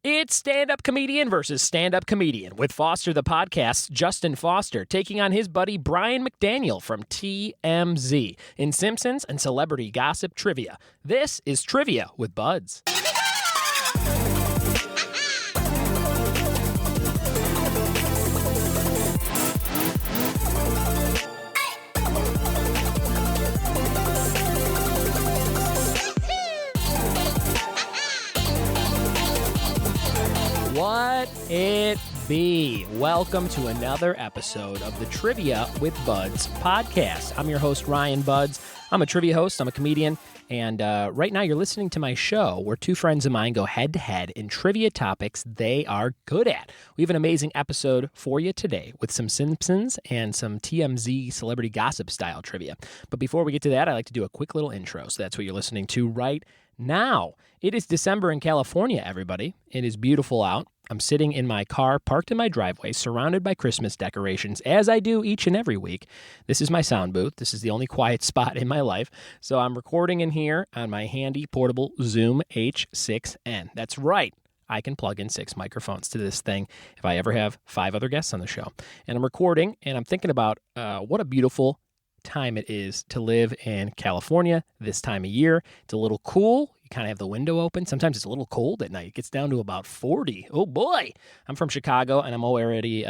It's stand-up comedian versus stand-up comedian with Foster the Podcast's Justin Foster taking on his buddy Brian McDaniel from TMZ in Simpsons and celebrity gossip trivia. This is Trivia with Buds. What it be? Welcome to another episode of the Trivia with Buds podcast. I'm your host, Ryan Buds. I'm a trivia host, I'm a comedian, and right now you're listening to my show where two friends of mine go head-to-head in trivia topics they are good at. We have an amazing episode for you today with some Simpsons and some TMZ celebrity gossip style trivia. But before we get to that, I like to do a quick little intro, so that's what you're listening to right now. It is December in California, everybody. It is beautiful out. I'm sitting in my car, parked in my driveway, surrounded by Christmas decorations, as I do each and every week. This is my sound booth. This is the only quiet spot in my life. So I'm recording in here on my handy portable Zoom H6N. That's right. I can plug in 6 microphones to this thing if I ever have 5 other guests on the show. And I'm recording, and I'm thinking about what a beautiful time it is to live in California this time of year. It's a little cool. You kind of have the window open. Sometimes it's a little cold at night. It gets down to about 40. Oh boy. I'm from Chicago and I'm already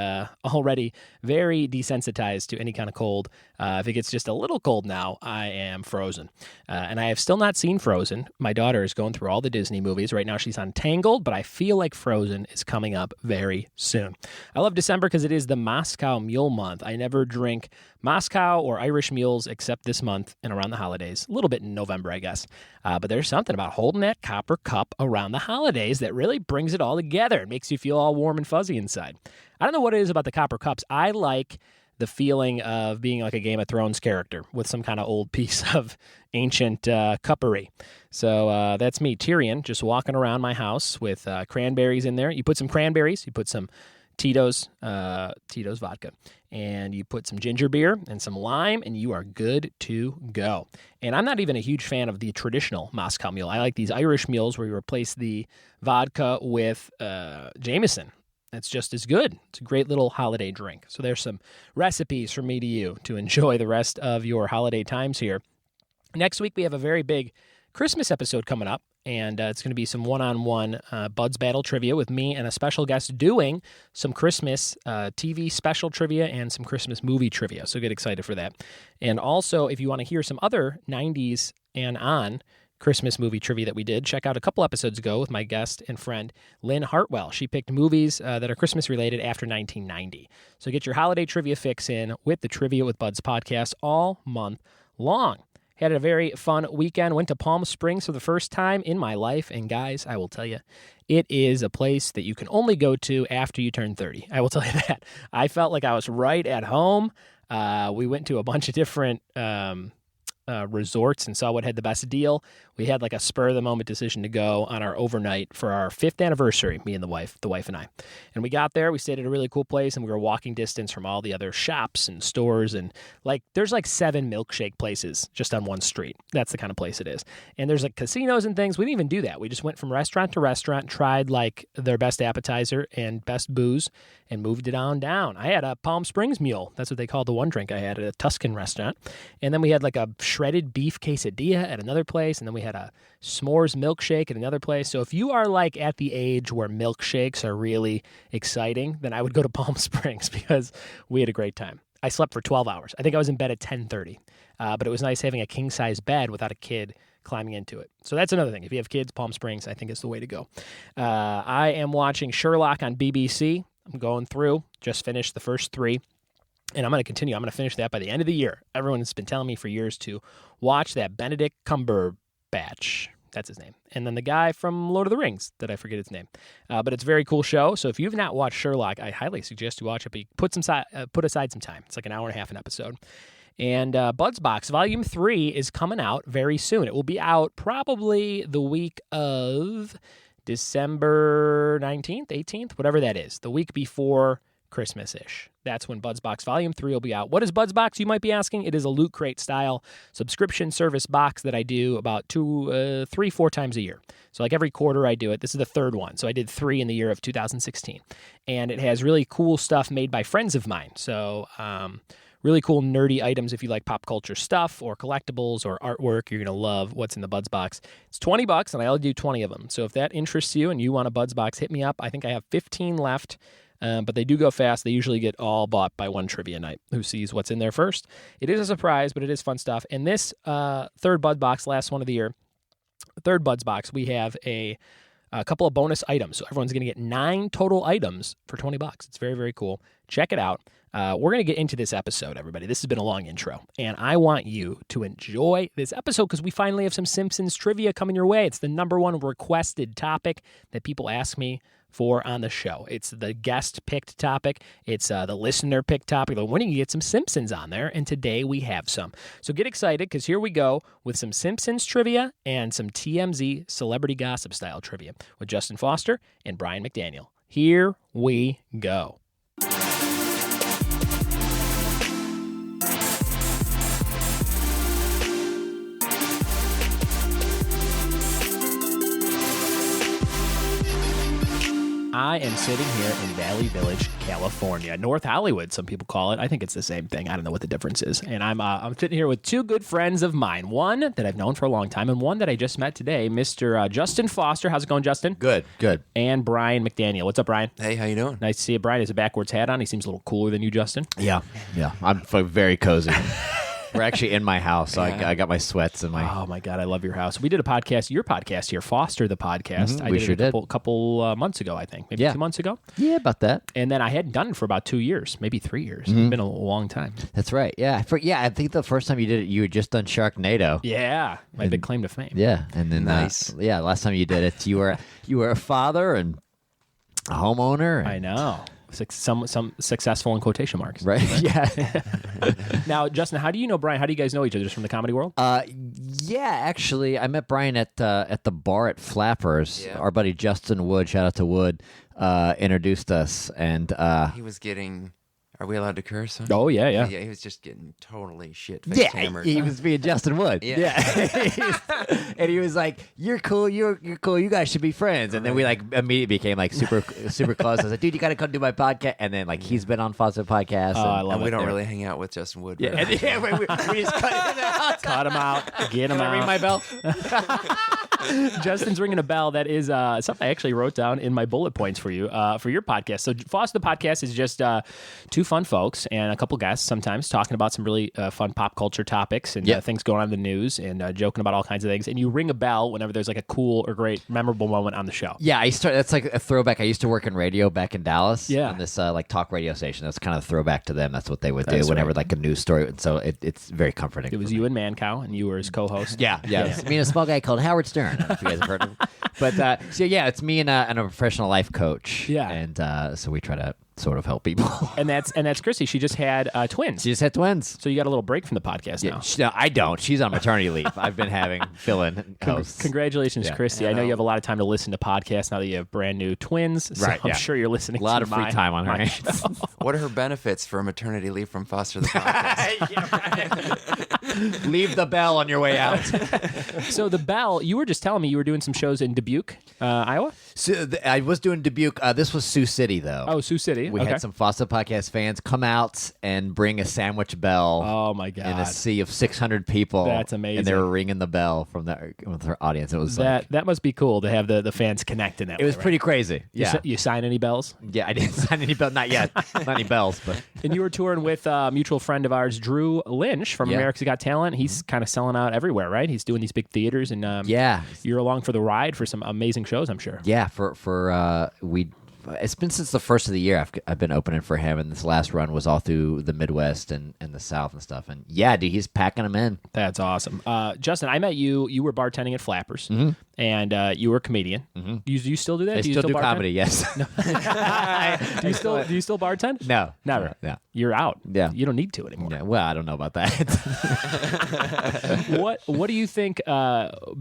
very desensitized to any kind of cold. If it gets just a little cold now, I am frozen. And I have still not seen Frozen. My daughter is going through all the Disney movies. Right now she's on Tangled, but I feel like Frozen is coming up very soon. I love December because it is the Moscow Mule month. I never drink Moscow or Irish mules except this month and around the holidays. A little bit in November, I guess. But there's something about holding that copper cup around the holidays that really brings it all together. It makes you feel all warm and fuzzy inside. I don't know what it is about the copper cups. I like the feeling of being like a Game of Thrones character with some kind of old piece of ancient cuppery. So that's me, Tyrion, just walking around my house with cranberries in there. You put some cranberries, you put some Tito's vodka, and you put some ginger beer and some lime, and you are good to go. And I'm not even a huge fan of the traditional Moscow Mule. I like these Irish mules where you replace the vodka with Jameson. It's just as good. It's a great little holiday drink. So there's some recipes from me to you to enjoy the rest of your holiday times here. Next week, we have a very big Christmas episode coming up. And it's going to be some one-on-one Buds Battle trivia with me and a special guest doing some Christmas TV special trivia and some Christmas movie trivia. So get excited for that. And also, if you want to hear some other 90s and on Christmas movie trivia that we did, check out a couple episodes ago with my guest and friend, Lynn Hartwell. She picked movies that are Christmas-related after 1990. So get your holiday trivia fix in with the Trivia with Buds podcast all month long. Had a very fun weekend. Went to Palm Springs for the first time in my life. And guys, I will tell you, it is a place that you can only go to after you turn 30. I will tell you that. I felt like I was right at home. We went to a bunch of different resorts and saw what had the best deal. We had like a spur-of-the-moment decision to go on our overnight for our 5th anniversary, me and the wife and I. And we got there, we stayed at a really cool place, and we were walking distance from all the other shops and stores, and like there's like 7 milkshake places just on one street. That's the kind of place it is. And there's like casinos and things. We didn't even do that. We just went from restaurant to restaurant, tried like their best appetizer and best booze, and moved it on down. I had a Palm Springs mule. That's what they called the one drink I had at a Tuscan restaurant. And then we had like a shredded beef quesadilla at another place, and then we had a s'mores milkshake at another place. So if you are like at the age where milkshakes are really exciting, then I would go to Palm Springs because we had a great time. I slept for 12 hours. I think I was in bed at 10:30, but it was nice having a king-size bed without a kid climbing into it. So that's another thing. If you have kids, Palm Springs, I think is the way to go. I am watching Sherlock on BBC. I'm going through, just finished the first 3. And I'm going to continue. I'm going to finish that by the end of the year. Everyone's been telling me for years to watch that Benedict Cumberbatch. That's his name. And then the guy from Lord of the Rings, that I forget his name. But it's a very cool show. So if you've not watched Sherlock, I highly suggest you watch it. But put aside some time. It's like an hour and a half an episode. And Buds Box Volume 3 is coming out very soon. It will be out probably the week of December 19th, 18th, whatever that is. The week before Christmas-ish. That's when Buds Box Volume 3 will be out. What is Buds Box, you might be asking? It is a Loot Crate style subscription service box that I do about 3, 4 times a year. So like every quarter I do it. This is the third one. So I did 3 in the year of 2016. And it has really cool stuff made by friends of mine. So really cool nerdy items if you like pop culture stuff or collectibles or artwork. You're going to love what's in the Buds Box. It's $20 and I only do 20 of them. So if that interests you and you want a Buds Box, hit me up. I think I have 15 left. But they do go fast. They usually get all bought by one trivia night who sees what's in there first. It is a surprise, but it is fun stuff. And this third Buds Box, last one of the year, third Buds Box, we have a couple of bonus items. So everyone's going to get 9 total items for $20. It's very, very cool. Check it out. We're going to get into this episode, everybody. This has been a long intro, and I want you to enjoy this episode because we finally have some Simpsons trivia coming your way. It's the #1 requested topic that people ask me for on the show. It's the guest-picked topic. It's the listener-picked topic. When do you get some Simpsons on there? And today we have some. So get excited because here we go with some Simpsons trivia and some TMZ celebrity gossip style trivia with Justin Foster and Brian McDaniel. Here we go. I am sitting here in Valley Village, California. North Hollywood, some people call it. I think it's the same thing. I don't know what the difference is. And I'm sitting here with 2 good friends of mine. One that I've known for a long time and one that I just met today, Mr. Justin Foster. How's it going, Justin? Good. And Brian McDaniel. What's up, Brian? Hey, how you doing? Nice to see you, Brian. He has a backwards hat on. He seems a little cooler than you, Justin. Yeah. I'm very cozy. We're actually in my house, so I got my sweats and my... Oh, my God, I love your house. We did a podcast, your podcast here, Foster the Podcast. I did a couple months ago, I think. Maybe 2 months ago? Yeah, about that. And then I hadn't done it for about 2 years, maybe 3 years. It's been a long time. That's right. Yeah, I think the first time you did it, you had just done Sharknado. Yeah, my big claim to fame. Yeah, and then nice. Last time you did it, you were a father and a homeowner. I know. Some successful in quotation marks. Right? Yeah. Now, Justin, how do you know Brian? How do you guys know each other? Just from the comedy world? Yeah, actually, I met Brian at the bar at Flappers. Yeah. Our buddy Justin Wood, shout out to Wood, introduced us, and He was getting... Are we allowed to curse? Huh? Oh, yeah. Yeah, he was just getting totally shit-faced hammered. he was being Justin Wood. Yeah. And he was like, "You're cool. You're cool. You guys should be friends." And then we immediately became super close. I was like, "Dude, you got to come do my podcast." And then he's been on Foster podcast. I love and we it. don't really hang out with Justin Wood. Yeah, Right? we just cut him out. Cut him out. Get him Can out. I ring my bell? Justin's ringing a bell. That is something I actually wrote down in my bullet points for you for your podcast. So Foster the Podcast is just 2 fun folks and a couple guests sometimes talking about some really fun pop culture topics and things going on in the news and joking about all kinds of things. And you ring a bell whenever there's like a cool or great memorable moment on the show. Yeah, that's like a throwback. I used to work in radio back in Dallas. Yeah. On this like talk radio station. That's kind of a throwback to them. That's what they would do That's whenever right. like a news story. And so it's very comforting. It was you and Mancow, and you were his co-host. Yeah. It's me and a small guy called Howard Stern. I don't know if you guys have heard of him. But so yeah, it's me and a professional life coach. Yeah. And so we try to sort of help people. And that's Chrissy. She just had twins. She just had twins. So you got a little break from the podcast now. No, I don't. She's on maternity leave. I've been having fill-in hosts. Congratulations, Yeah. Christy. I know you have a lot of time to listen to podcasts now that you have brand new twins. So Right, I'm yeah. sure you're listening A lot to of free time on her my hands. show. What are her benefits for maternity leave from Foster the Podcast? Leave the bell on your way out. So the bell, you were just telling me you were doing some shows in Dubuque, Iowa? So I was doing Dubuque. This was Sioux City, though. Oh, Sioux City. We Okay. had some Foster Podcast fans come out and bring a sandwich bell Oh, my God. in a sea of 600 people. That's amazing. And they were ringing the bell with their audience. It was That must be cool to have the fans connect in that it way, was right? pretty crazy. Yeah. You sign any bells? Yeah, I didn't sign any bells. Not yet. Not any bells, but And you were touring with a mutual friend of ours, Drew Lynch from Yeah. America's Got Talent. He's kind of selling out everywhere, right? He's doing these big theaters, and yeah. you're along for the ride for some amazing shows, I'm sure. Yeah, it's been since the first of the year I've been opening for him, and this last run was all through the Midwest and the South and stuff. And yeah, dude, he's packing them in. That's awesome. Justin, I met you. You were bartending at Flappers, and you were a comedian. Do you still do that? I do you still do bartend? comedy, yes. Do you still bartend? No. Never. No. You're out. Yeah. You don't need to anymore. Yeah, well, I don't know about that. What do you think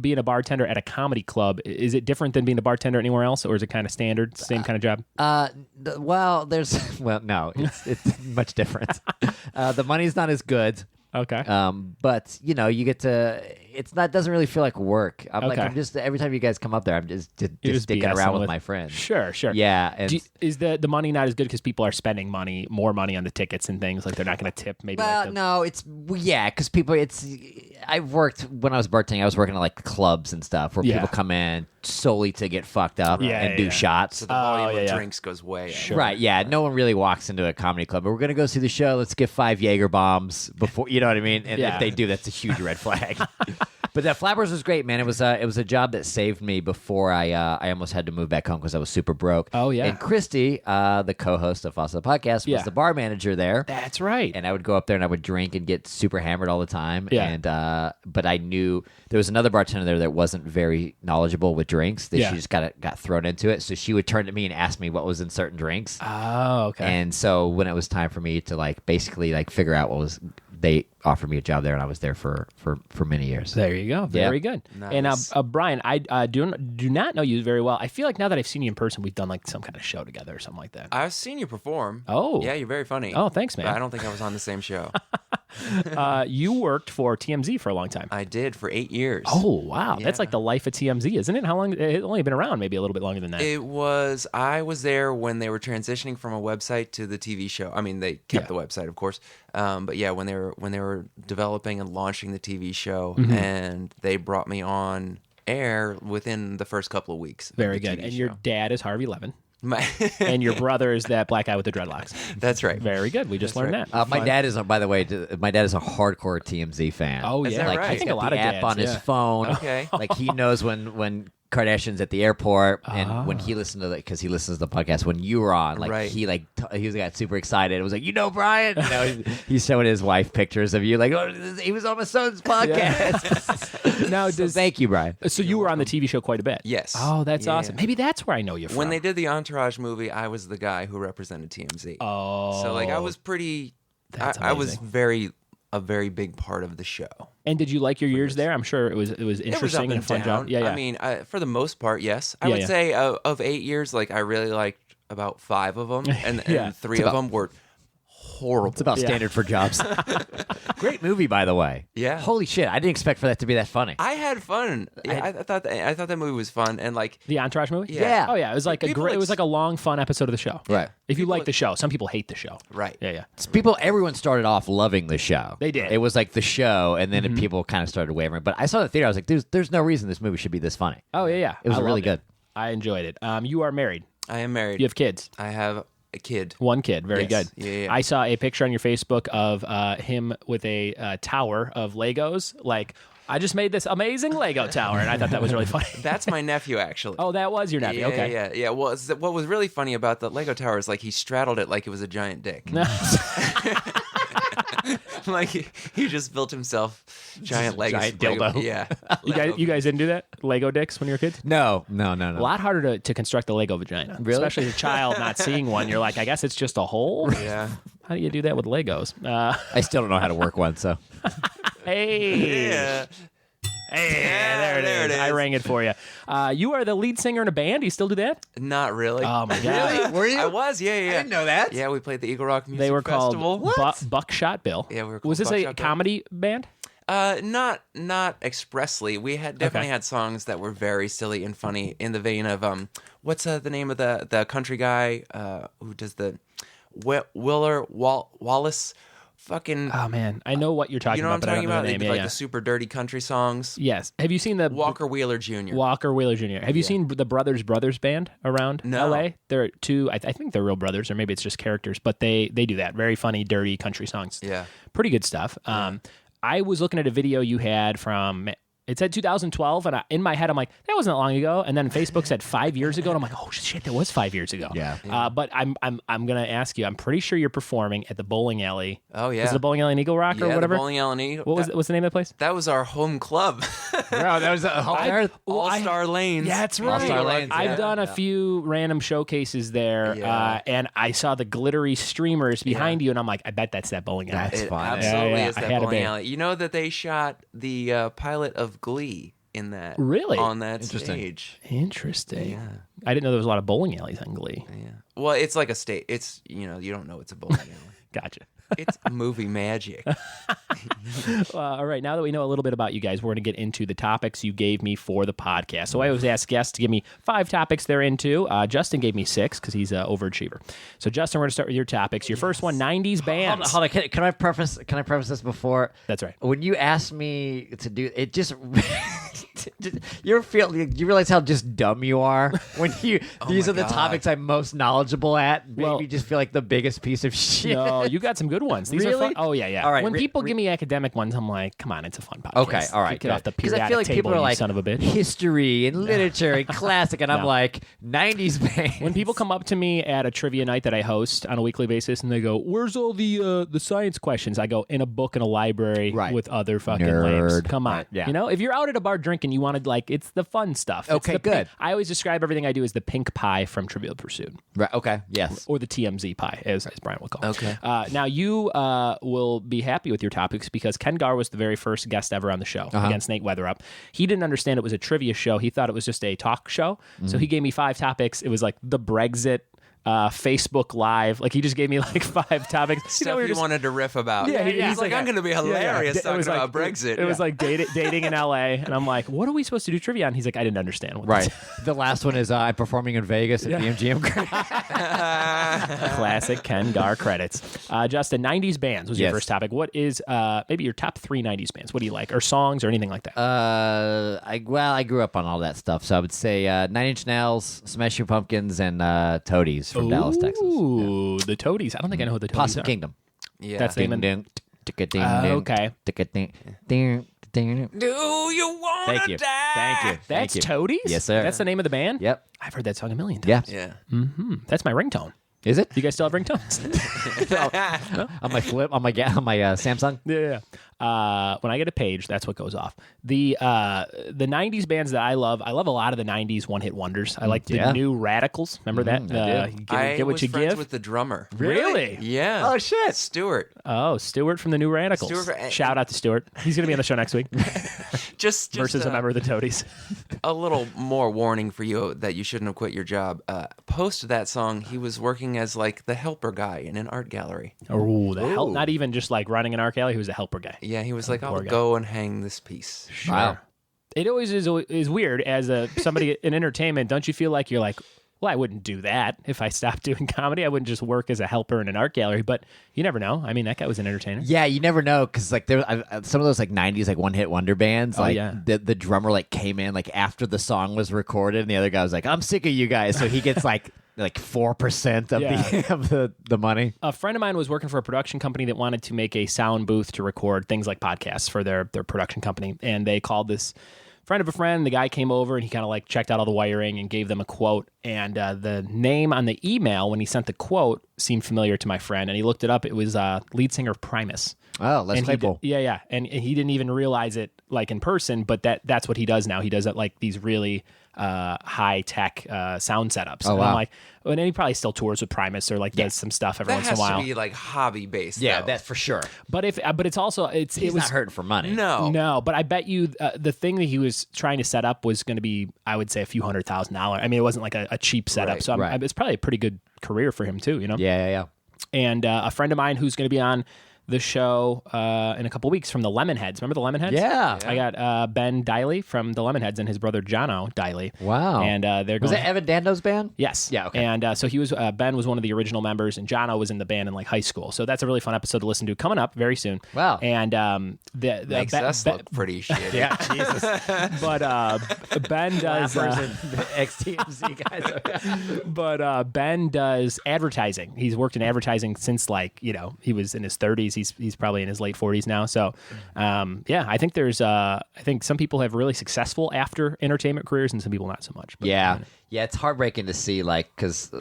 being a bartender at a comedy club, is it different than being a bartender anywhere else, or is it kind of standard, same kind of job? No, it's much different. The money's not as good. Okay. But you get to. Doesn't really feel like work. Okay. I'm just every time you guys come up there, I'm just You're sticking BSing around with my friends. Sure. Yeah, and Is the money not as good because people are spending more money on the tickets and things, like they're not going to tip maybe? no, because people. I've worked when I was bartending. I was working at like clubs and stuff where people come in solely to get fucked up and do shots. So the volume of drinks goes way up. Sure. Right, yeah. No one really walks into a comedy club. We're going to go see the show. Let's get 5 Jaeger bombs before, you know what I mean? And if they do, that's a huge red flag. But that Flappers was great, man. It was a job that saved me before I almost had to move back home because I was super broke. Oh, yeah. And Christy, the co-host of Fossa the Podcast, was the bar manager there. That's right. And I would go up there and I would drink and get super hammered all the time. Yeah. And but I knew there was another bartender there that wasn't very knowledgeable with drinks. That she just got thrown into it. So she would turn to me and ask me what was in certain drinks. Oh, okay. And so when it was time for me to basically figure out what was, they offered me a job there, and I was there for many years. There you go. Very good. Nice. And Brian, I do not know you very well. I feel like now that I've seen you in person, we've done like some kind of show together or something like that. I've seen you perform. Oh. Yeah, you're very funny. Oh, thanks, man. But I don't think I was on the same show. You worked for TMZ for a long time. I did for 8 years. Oh, wow. That's Yeah. like the life of TMZ, isn't it? How long? It's only been around maybe a little bit longer than that. I was there when they were transitioning from a website to the TV show. I mean, they kept the website, of course. But yeah, when they were developing and launching the TV show, and they brought me on air within the first couple of weeks. of Very the good. TV And show. your dad is Harvey Levin. My And your brother is that black guy with the dreadlocks. That's right. Very good. We just learned right. that. My dad is, by the way, my dad is a hardcore TMZ fan. Oh, Is yeah. that Like right? I he's think got a lot the of app dads, on his phone. Okay. Like he knows when Kardashian's at the airport, and when he listened to because he listens to the podcast when you were on, Right. he got super excited. It was like, Brian, he's showing his wife pictures of you, like, oh, he was on my son's podcast. Now, Thank you, Brian. so you were on the TV show quite a bit. Yes. Oh, that's Yeah. awesome. Maybe that's where I know you from. When they did the Entourage movie, I was the guy who represented TMZ. Oh. So I was pretty. That's I was amazing. a very big part of the show. And did you like your years there? I'm sure it was interesting It was up and a and fun down. job. Yeah. I mean, for the most part, yes. I Yeah, would yeah. say of 8 years, I really liked about 5 of them, and, Yeah. and 3 of them were horrible. It's about standard for jobs. Great movie, by the way. Yeah. Holy shit! I didn't expect for that to be that funny. I had fun. Yeah, I thought that movie was fun, and The Entourage movie? Yeah. Oh yeah, it was like People it was like a long, fun episode of the show. Right. If you like the show, some people hate the show. right. Yeah. Everyone started off loving the show. They did. It was like the show, and then people kind of started wavering. But I saw the theater. I was like, "There's no reason this movie should be this funny." Oh yeah. It was I really loved good. I enjoyed it. You are married. I am married. You have kids. I have a kid. One kid. Very Yes. good. Yeah. I saw a picture on your Facebook of him with a tower of Legos. Like, I just made this amazing Lego tower, and I thought that was really funny. That's my nephew, actually. Oh, that was your nephew. Yeah, Okay. yeah. Well, what was really funny about the Lego tower is he straddled it like it was a giant dick. He just built himself giant Lego dildo. Yeah. You guys didn't do that? Lego dicks when you were kids? No. A lot harder to construct a Lego vagina. Really? Especially as a child not seeing one. You're like, I guess it's just a hole? Yeah. How do you do that with Legos? I still don't know how to work one. So Hey. Yeah. Hey, Yeah, there it is. I rang it for you. You are the lead singer in a band. Do you still do that? Not really. Oh, my God. Were you? I was. Yeah. I didn't know that. Yeah, we played the Eagle Rock Music They were Festival. called Buckshot Bill. Yeah, we were called Was this a Buckshot Bill. comedy band? Not expressly. We had definitely had songs that were very silly and funny in the vein of what's the name of the country guy who does the Wallace fucking. Oh, man. I know what you're talking You know what I'm about, but I talking don't know about? the They name. did Yeah. the super dirty country songs. Yes. Have you seen the Walker Wheeler Jr. Walker Wheeler Jr.? Have you seen the Brothers band around No. L.A.? They're two. I think they're real brothers, or maybe it's just characters, but they do that. Very funny, dirty country songs. Yeah. Pretty good stuff. I was looking at a video you had from It said 2012, and in my head, I'm like, that wasn't that long ago. And then Facebook said 5 years ago, and I'm like, oh shit, that was 5 years ago. Yeah. But I'm gonna ask you. I'm pretty sure you're performing at the bowling alley. Oh yeah, is it the bowling alley in Eagle Rock or whatever? The bowling alley in Eagle. What's the name of the place? That was our home club. Wow, that was All-Star Lanes. Yeah, that's right. All-Star Lanes, I've done a few random showcases there, and I saw the glittery streamers behind you, and I'm like, I bet that's that bowling alley. It fun. absolutely is I that had a bowling bit. alley. You know that they shot the pilot of Glee in that. Really? On that Interesting. stage. Interesting. Yeah. I didn't know there was a lot of bowling alleys on Glee. Yeah. Well, it's like a state. It's, you don't know it's a bowling alley. Gotcha. It's movie magic. All right, now that we know a little bit about you guys, we're going to get into the topics you gave me for the podcast. So I always ask guests to give me 5 topics they're into. Justin gave me 6 because he's an overachiever. So Justin, we're going to start with your topics. Your first one, 90s bands. Hold on. Can I preface this before? That's right. When you asked me to do it, just you realize how just dumb you are when these are the topics I'm most knowledgeable at. Made me just feel like the biggest piece of shit. No, you got some good ones. These are Really? fun. Oh, yeah. All right, When people give me academic ones, I'm like, come on, it's a fun podcast. Okay, all right. Get off the Because periodic I feel like table, people are you like son of a bitch. history and literature and classic, and I'm No. like 90s bands. When people come up to me at a trivia night that I host on a weekly basis and they go, "Where's all the science questions?" I go, "In a book in a library Right. with other fucking Nerd. lames." Come on. Right, yeah. If you're out at a bar drinking, you want to it's the fun stuff. It's Okay, the good. I always describe everything I do as the pink pie from Trivial Pursuit. Right, okay, yes. Or the TMZ pie, as Brian will call it. Okay. Now, you will be happy with your topics because Ken Gar was the very first guest ever on the show against Nate Weatherup. He didn't understand it was a trivia show. He thought it was just a talk show. So he gave me 5 topics. It was like the Brexit, Facebook Live. Like, he just gave me like 5 topics. Stuff we were you just- wanted to riff about. Yeah, he's like, I'm going to be hilarious It was talking like- about Brexit. It was like dating in LA. And I'm like, what are we supposed to do trivia on? He's like, I didn't understand. What Right. The last one is I'm performing in Vegas at the MGM Grand. Classic Ken Gar credits. Justin, 90s bands was your Yes. first topic. What is maybe your top 3 90s bands? What do you like? Or songs or anything like that? I grew up on all that stuff, so I would say 9 Inch Nails, Smashing Pumpkins, and Toadies from Dallas, Texas. Ooh, the Toadies. I don't think I know who the Toadies Possum are. Kingdom. yeah. That's the name of okay. Do you want Thank to you. die? Thank you. That's Thank you. Toadies? Yes, sir. That's the name of the band? Yep. I've heard that song a million times. Yeah. Yeah. That's my ringtone. Is it? Do you guys still have ringtones? On my flip, on my Samsung? Yeah. When I get a page, that's what goes off. The 90s bands that I love a lot of the 90s one-hit wonders. I like the Yeah. New Radicals. Remember that? I Get I what was you friends give? with the drummer. Really? Yeah. Oh, shit. Stuart. Oh, Stuart from the New Radicals. Shout out to Stuart. He's going to be on the show next week Just versus a member of the Toadies. a little more warning for you that you shouldn't have quit your job. Post that song, he was working as like the helper guy in an art gallery. Oh, the help! Not even just like running an art gallery. He was a helper guy. Yeah, he was like, I'll poor guy. go and hang this piece. Wow. It always is weird as somebody in entertainment. Don't you feel like you're like, well, I wouldn't do that if I stopped doing comedy. I wouldn't just work as a helper in an art gallery. But you never know. I mean, that guy was an entertainer. Yeah, you never know because like there some of those like 90s like one hit wonder bands. Like yeah. the drummer like came in like after the song was recorded, and the other guy was like, "I'm sick of you guys," so he gets like 4% of the money. A friend of mine was working for a production company that wanted to make a sound booth to record things like podcasts for their production company, and they called this friend of a friend. The guy came over and he kind of like checked out all the wiring and gave them a quote. And the name on the email when he sent the quote seemed familiar to my friend, and he looked it up. It was lead singer Primus. Oh, Les Claypool. Yeah. And he didn't even realize it like in person, but that's what he does now. He does it like these really high tech sound setups. Oh, and wow. I'm like, and then he probably still tours with Primus or like does some stuff every That once in has a while. to be like hobby based. Yeah, though. that's for sure. But it's also it He's was not hurting for money. No. but I bet you the thing that he was trying to set up was going to be, I would say, a few $100,000. I mean, it wasn't like a cheap setup. Right, So right. it's probably a pretty good career for him too, you know? Yeah. And a friend of mine who's going to be on the show in a couple weeks from the Lemonheads. Remember the Lemonheads? Yeah. I got Ben Diley from the Lemonheads and his brother Jono Diley. Wow. And they're Was going. that Evan Dando's band? Yes. Yeah, okay. And so he was Ben was one of the original members, and Jono was in the band in like high school. So that's a really fun episode to listen to coming up very soon. Wow. And the Makes us look pretty shitty. yeah, Jesus. But Ben does. ex-TMZ guys. But Ben does advertising. He's worked in advertising since he was in his 30s, 40s. He's probably in his late 40s now. So, I think I think some people have really successful after entertainment careers, and some people not so much. But, yeah, it's heartbreaking to see, like, because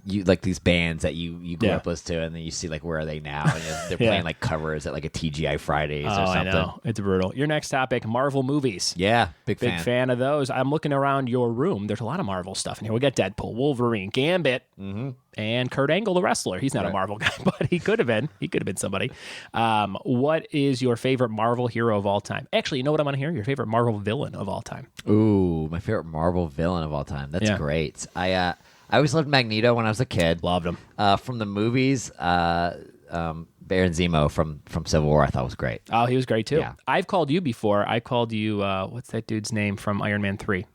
you like these bands that you grew up listening to, and then you see like where are they now? And they're playing like covers at like a TGI Fridays or something. I know. It's brutal. Your next topic: Marvel movies. Yeah, big fan of those. I'm looking around your room. There's a lot of Marvel stuff in here. We got Deadpool, Wolverine, Gambit, and Kurt Angle, the wrestler. He's not a Marvel guy, but he could have been. He could have been somebody. What is your favorite Marvel hero of all time? Actually, you know what I'm going to hear? Your favorite Marvel villain of all time. Ooh, my favorite Marvel villain of all time. That's great. I always loved Magneto when I was a kid. Loved him. From the movies, Baron Zemo from Civil War I thought was great. Oh, he was great too. Yeah. I've called you before. I called you, what's that dude's name from Iron Man 3?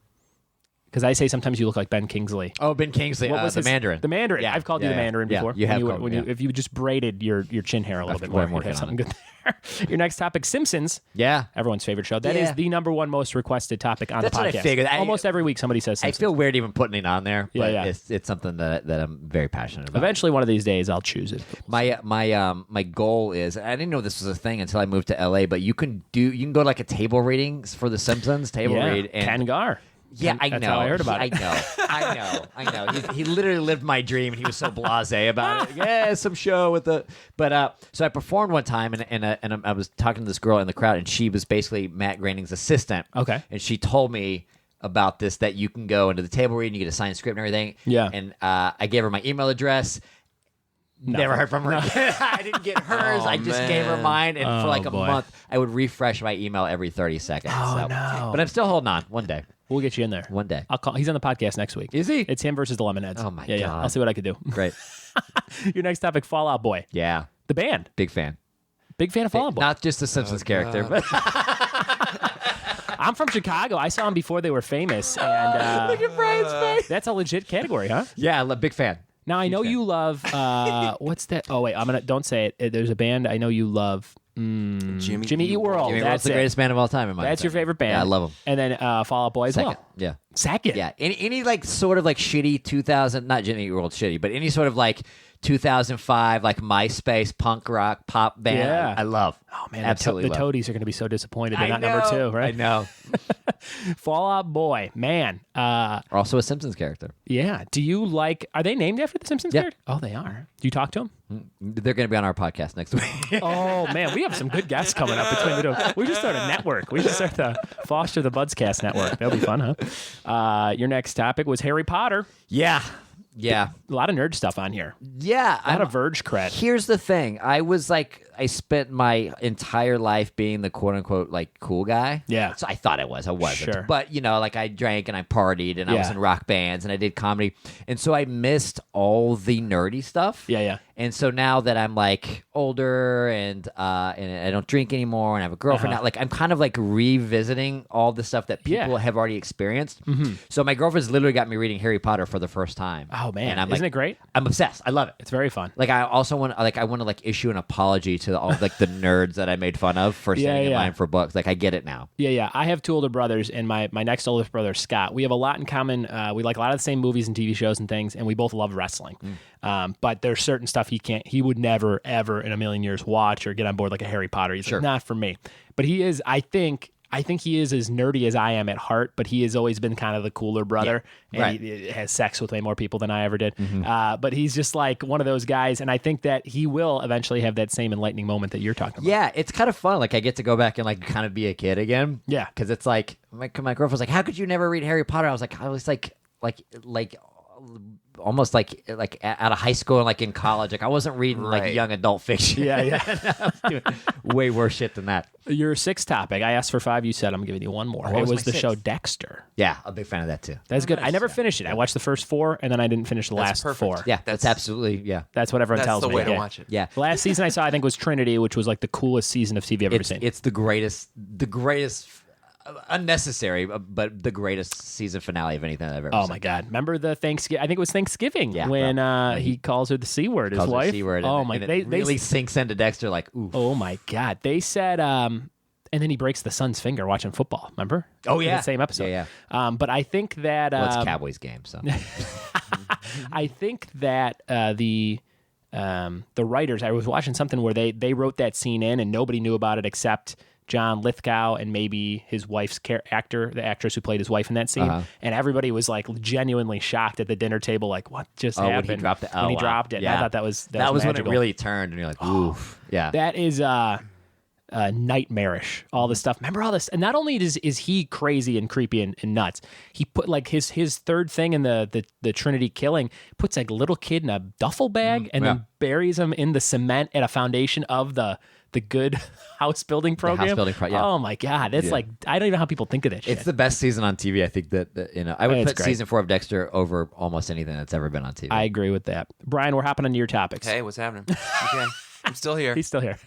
Because I say sometimes you look like Ben Kingsley. Oh, Ben Kingsley, What was the Mandarin. The Mandarin. Yeah, I've called you the Mandarin before. You have if you just braided your chin hair a little bit more, I'm working you'd have on something good there. Your next topic, Simpsons. Yeah. Everyone's favorite show. That is the number one most requested topic on That's the podcast. what I figured. Almost every week somebody says Simpsons. I feel weird even putting it on there, but Yeah. it's something that I'm very passionate about. Eventually, one of these days, I'll choose it. My goal is, I didn't know this was a thing until I moved to LA, but you can go to like a table readings for the Simpsons read. And Ken Gar. Yeah, I know. That's how I heard about it. I know. He literally lived my dream, and he was so blasé about it. Yeah, some show with the. But so I performed one time, and I was talking to this girl in the crowd, and she was basically Matt Groening's assistant. Okay. And she told me about this, that you can go into the table read and you get a signed script and everything. Yeah. And I gave her my email address. Never heard from her again. I didn't get hers. I just gave her mine, and for like a month, I would refresh my email every 30 seconds. Oh, no. But I'm still holding on. One day. We'll get you in there. One day. I'll call. He's on the podcast next week. Is he? It's him versus the Lemonheads. Oh, my Yeah. God. I'll see what I can do. Great. Your next topic, Fall Out Boy. Yeah. The band. Big fan. Big fan of Fall Out Boy. Not just the Simpsons character, but I'm from Chicago. I saw them before they were famous. And look at Brian's face. that's a legit category, huh? Yeah, big fan. Now I know you love. What's that? Oh wait, don't say it. There's a band I know you love. Jimmy Eat World. Jimmy That's World's the greatest band of all time in my That's your opinion. favorite band. Yeah, I love them. And then Fall Out Boy as Second. well. Yeah. Second. Yeah. Any like sort of like shitty 2000, not Jimmy Eat World shitty, but any sort of like 2005 like MySpace punk rock pop band. Yeah. I love. Oh man, absolutely. the Toadies are going to be so disappointed they're I not know. number 2, right? I know. Fall Out Boy, man. Also a Simpsons character. Yeah. Do you like? Are they named after the Simpsons Yeah. character? Oh, they are. Do you talk to them? They're going to be on our podcast next week. Oh man, we have some good guests coming up between the two. We just start a network. We just start the Foster the Budscast network. That'll be fun, huh? Your next topic was Harry Potter. Yeah. Yeah. A lot of nerd stuff on here. Yeah. A lot of Verge cred. Here's the thing. I spent my entire life being the quote unquote like cool guy. Yeah. So I thought I was. I wasn't. Sure. But like I drank and I partied and I was Yeah. in rock bands and I did comedy. And so I missed all the nerdy stuff. Yeah. And so now that I'm like older and I don't drink anymore and I have a girlfriend now, like I'm kind of like revisiting all the stuff that people have already experienced. Mm-hmm. So my girlfriend's literally got me reading Harry Potter for the first time. Oh man, and I'm isn't like, it great? I'm obsessed. I love it. It's very fun. Like I also want to issue an apology to all like the nerds that I made fun of for standing in line for books. Like I get it now. Yeah. I have 2 older brothers, and my next oldest brother, Scott. We have a lot in common. We like a lot of the same movies and TV shows and things, and we both love wrestling. But there's certain stuff he would never, ever in a million years watch or get on board like a Harry Potter. He's like, not for me. But he is, I think he is as nerdy as I am at heart, but he has always been kind of the cooler brother. Yeah. And he has sex with way more people than I ever did. But he's just like one of those guys, and I think that he will eventually have that same enlightening moment that you're talking about. Yeah, it's kind of fun. Like I get to go back and like kind of be a kid again. Yeah. Because it's like my girlfriend was like, "How could you never read Harry Potter?" I was like almost like out of high school and like in college. Like I wasn't reading like young adult fiction. Yeah. I was doing way worse shit than that. Your 6th topic, I asked for 5. You said I'm giving you 1 more. What It was was my the show 6th? Dexter. Yeah, a big fan of that too. That's good. I never finished it. I watched the first 4, and then I didn't finish the last perfect. 4. Yeah, that's absolutely That's what everyone That's tells the me. way to watch it. Yeah. The last season I saw, I think, was Trinity, which was like the coolest season of TV I've ever seen. It's the greatest, unnecessary, but the greatest season finale of anything I've ever seen. Oh my God! Remember the Thanksgiving? I think it was Thanksgiving when he calls her the C word. His Calls her wife. C-word, Oh and, my! and it really sinks into Dexter. Like, ooh. Oh my God! They said, and then he breaks the son's finger watching football. Remember? Oh yeah, In the same episode. Yeah. But I think that Well, it's Cowboys game, so I think that the the writers, I was watching something where they wrote that scene in and nobody knew about it except John Lithgow and maybe his wife's the actress who played his wife in that scene. And everybody was like genuinely shocked at the dinner table, like, what just happened? When he dropped it. When he dropped it. Yeah. I thought that was when magical. it really turned, and you're like, oof. Yeah. That is nightmarish, all this stuff. Remember all this? And not only is he crazy and creepy and nuts, he put like his third thing in the Trinity killing, puts like a little kid in a duffel bag and then buries him in the cement at a foundation of the good house building program. House building yeah. Oh my God. That's like, I don't even know how people think of that shit. It's the best season on TV. I think that I would put great. season 4 of Dexter over almost anything that's ever been on TV. I agree with that. Brian, we're hopping into your topics. Hey, what's happening? Okay. I'm still here. He's still here.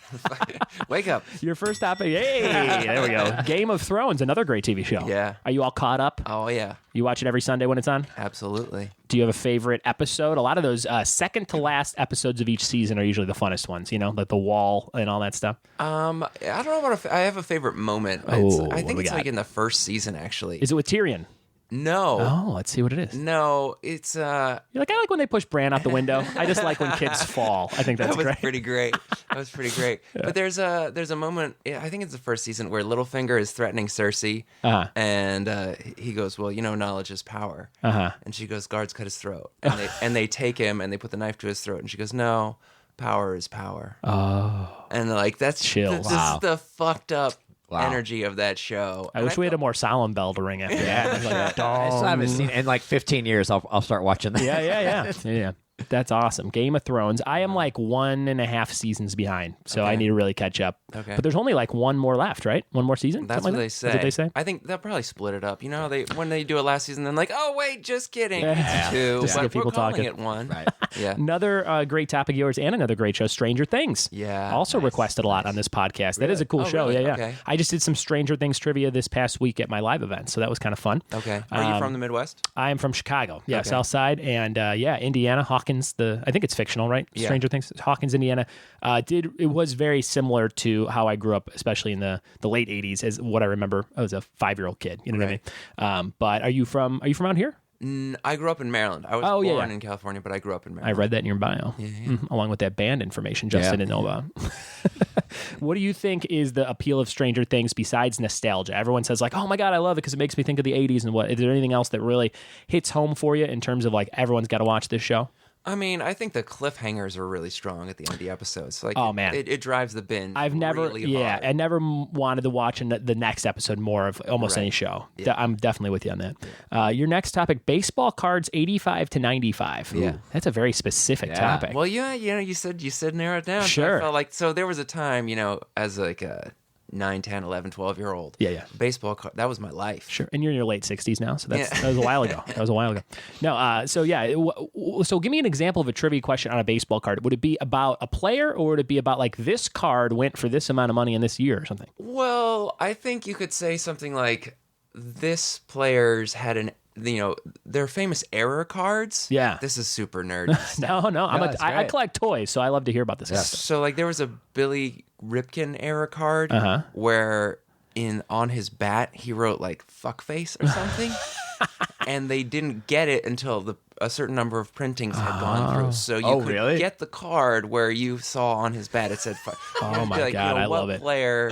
Wake up. Your first topic. Hey, there we go. Game of Thrones, another great TV show. Yeah. Are you all caught up? Oh, yeah. You watch it every Sunday when it's on? Absolutely. Do you have a favorite episode? A lot of those second to last episodes of each season are usually the funnest ones, like the wall and all that stuff. I don't know what I have a favorite moment. I think it's like in the first season, actually. Is it with Tyrion? No. Oh, let's see what it is. No, it's You're like, I like when they push Bran out the window. I just like when kids fall. I think that's that was great. pretty great. That was pretty great. Yeah. But there's a moment, I think it's the first season, where Littlefinger is threatening Cersei, and he goes, "Well, knowledge is power." And she goes, "Guards cut his throat," and they take him and they put the knife to his throat, and she goes, "No, power is power." Oh, and like that's chill. This is the fucked up. Wow. Energy of that show. I wish we had a more solemn bell to ring after that. Like, I still haven't seen it in like 15 years. I'll start watching that. Yeah. That's awesome. Game of Thrones. I am like 1.5 seasons behind, so I need to really catch up. Okay. But there's only like one more left, right? One more season? That's what they say. That's what they say? I think they'll probably split it up. When they do it last season, then like, oh, wait, just kidding. Yeah. It's 2. Just to But get people we're calling talking. it 1. Right. Yeah. Another great topic of yours and another great show, Stranger Things. Yeah. Also requested a lot on this podcast. That is a cool show. Really? Yeah. Okay. I just did some Stranger Things trivia this past week at my live event, so that was kind of fun. Okay. Are you from the Midwest? I am from Chicago. Yeah, Okay. South Side. And Indiana, Hawkins, I think it's fictional, right? Yeah. Stranger Things, Hawkins, Indiana. It was very similar to how I grew up, especially in the late 80s, as what I remember. I was a 5-year-old kid. You know what I mean? But are you from out here? I grew up in Maryland. I was born in California, but I grew up in Maryland. I read that in your bio, along with that band information Justin didn't know about. What do you think is the appeal of Stranger Things besides nostalgia? Everyone says like, oh my God, I love it because it makes me think of the 80s and what. Is there anything else that really hits home for you in terms of like everyone's got to watch this show? I mean, I think the cliffhangers are really strong at the end of the episodes. Like, oh man, it drives the binge. I never wanted to watch the next episode more of almost any show. Yeah. I'm definitely with you on that. Yeah. Your next topic: baseball cards, 85 to 95. Yeah, that's a very specific topic. Well, you said narrow it down. Sure. So I felt like there was a time, as like a 9, 10, 11, 12-year-old. Yeah. Baseball card, that was my life. Sure. And you're in your late 60s now, so that was a while ago. No, so give me an example of a trivia question on a baseball card. Would it be about a player, or would it be about like this card went for this amount of money in this year or something? Well, I think you could say something like this player's had their famous error cards. Yeah. This is super nerdy. No. I collect toys, so I love to hear about this stuff. So like there was a Billy Ripken error card where on his bat he wrote like fuckface or something. And they didn't get it until a certain number of printings had gone through. So you could get the card where you saw on his bat it said fuck. Oh my God, I love it. What player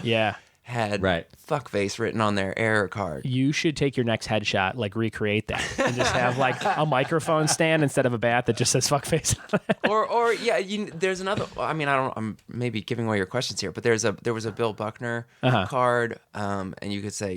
had fuckface written on their error card? You should take your next headshot, like recreate that, and just have like a microphone stand instead of a bat that just says fuckface on it. There's another. I mean, I'm maybe giving away your questions here, but there was a Bill Buckner card, and you could say,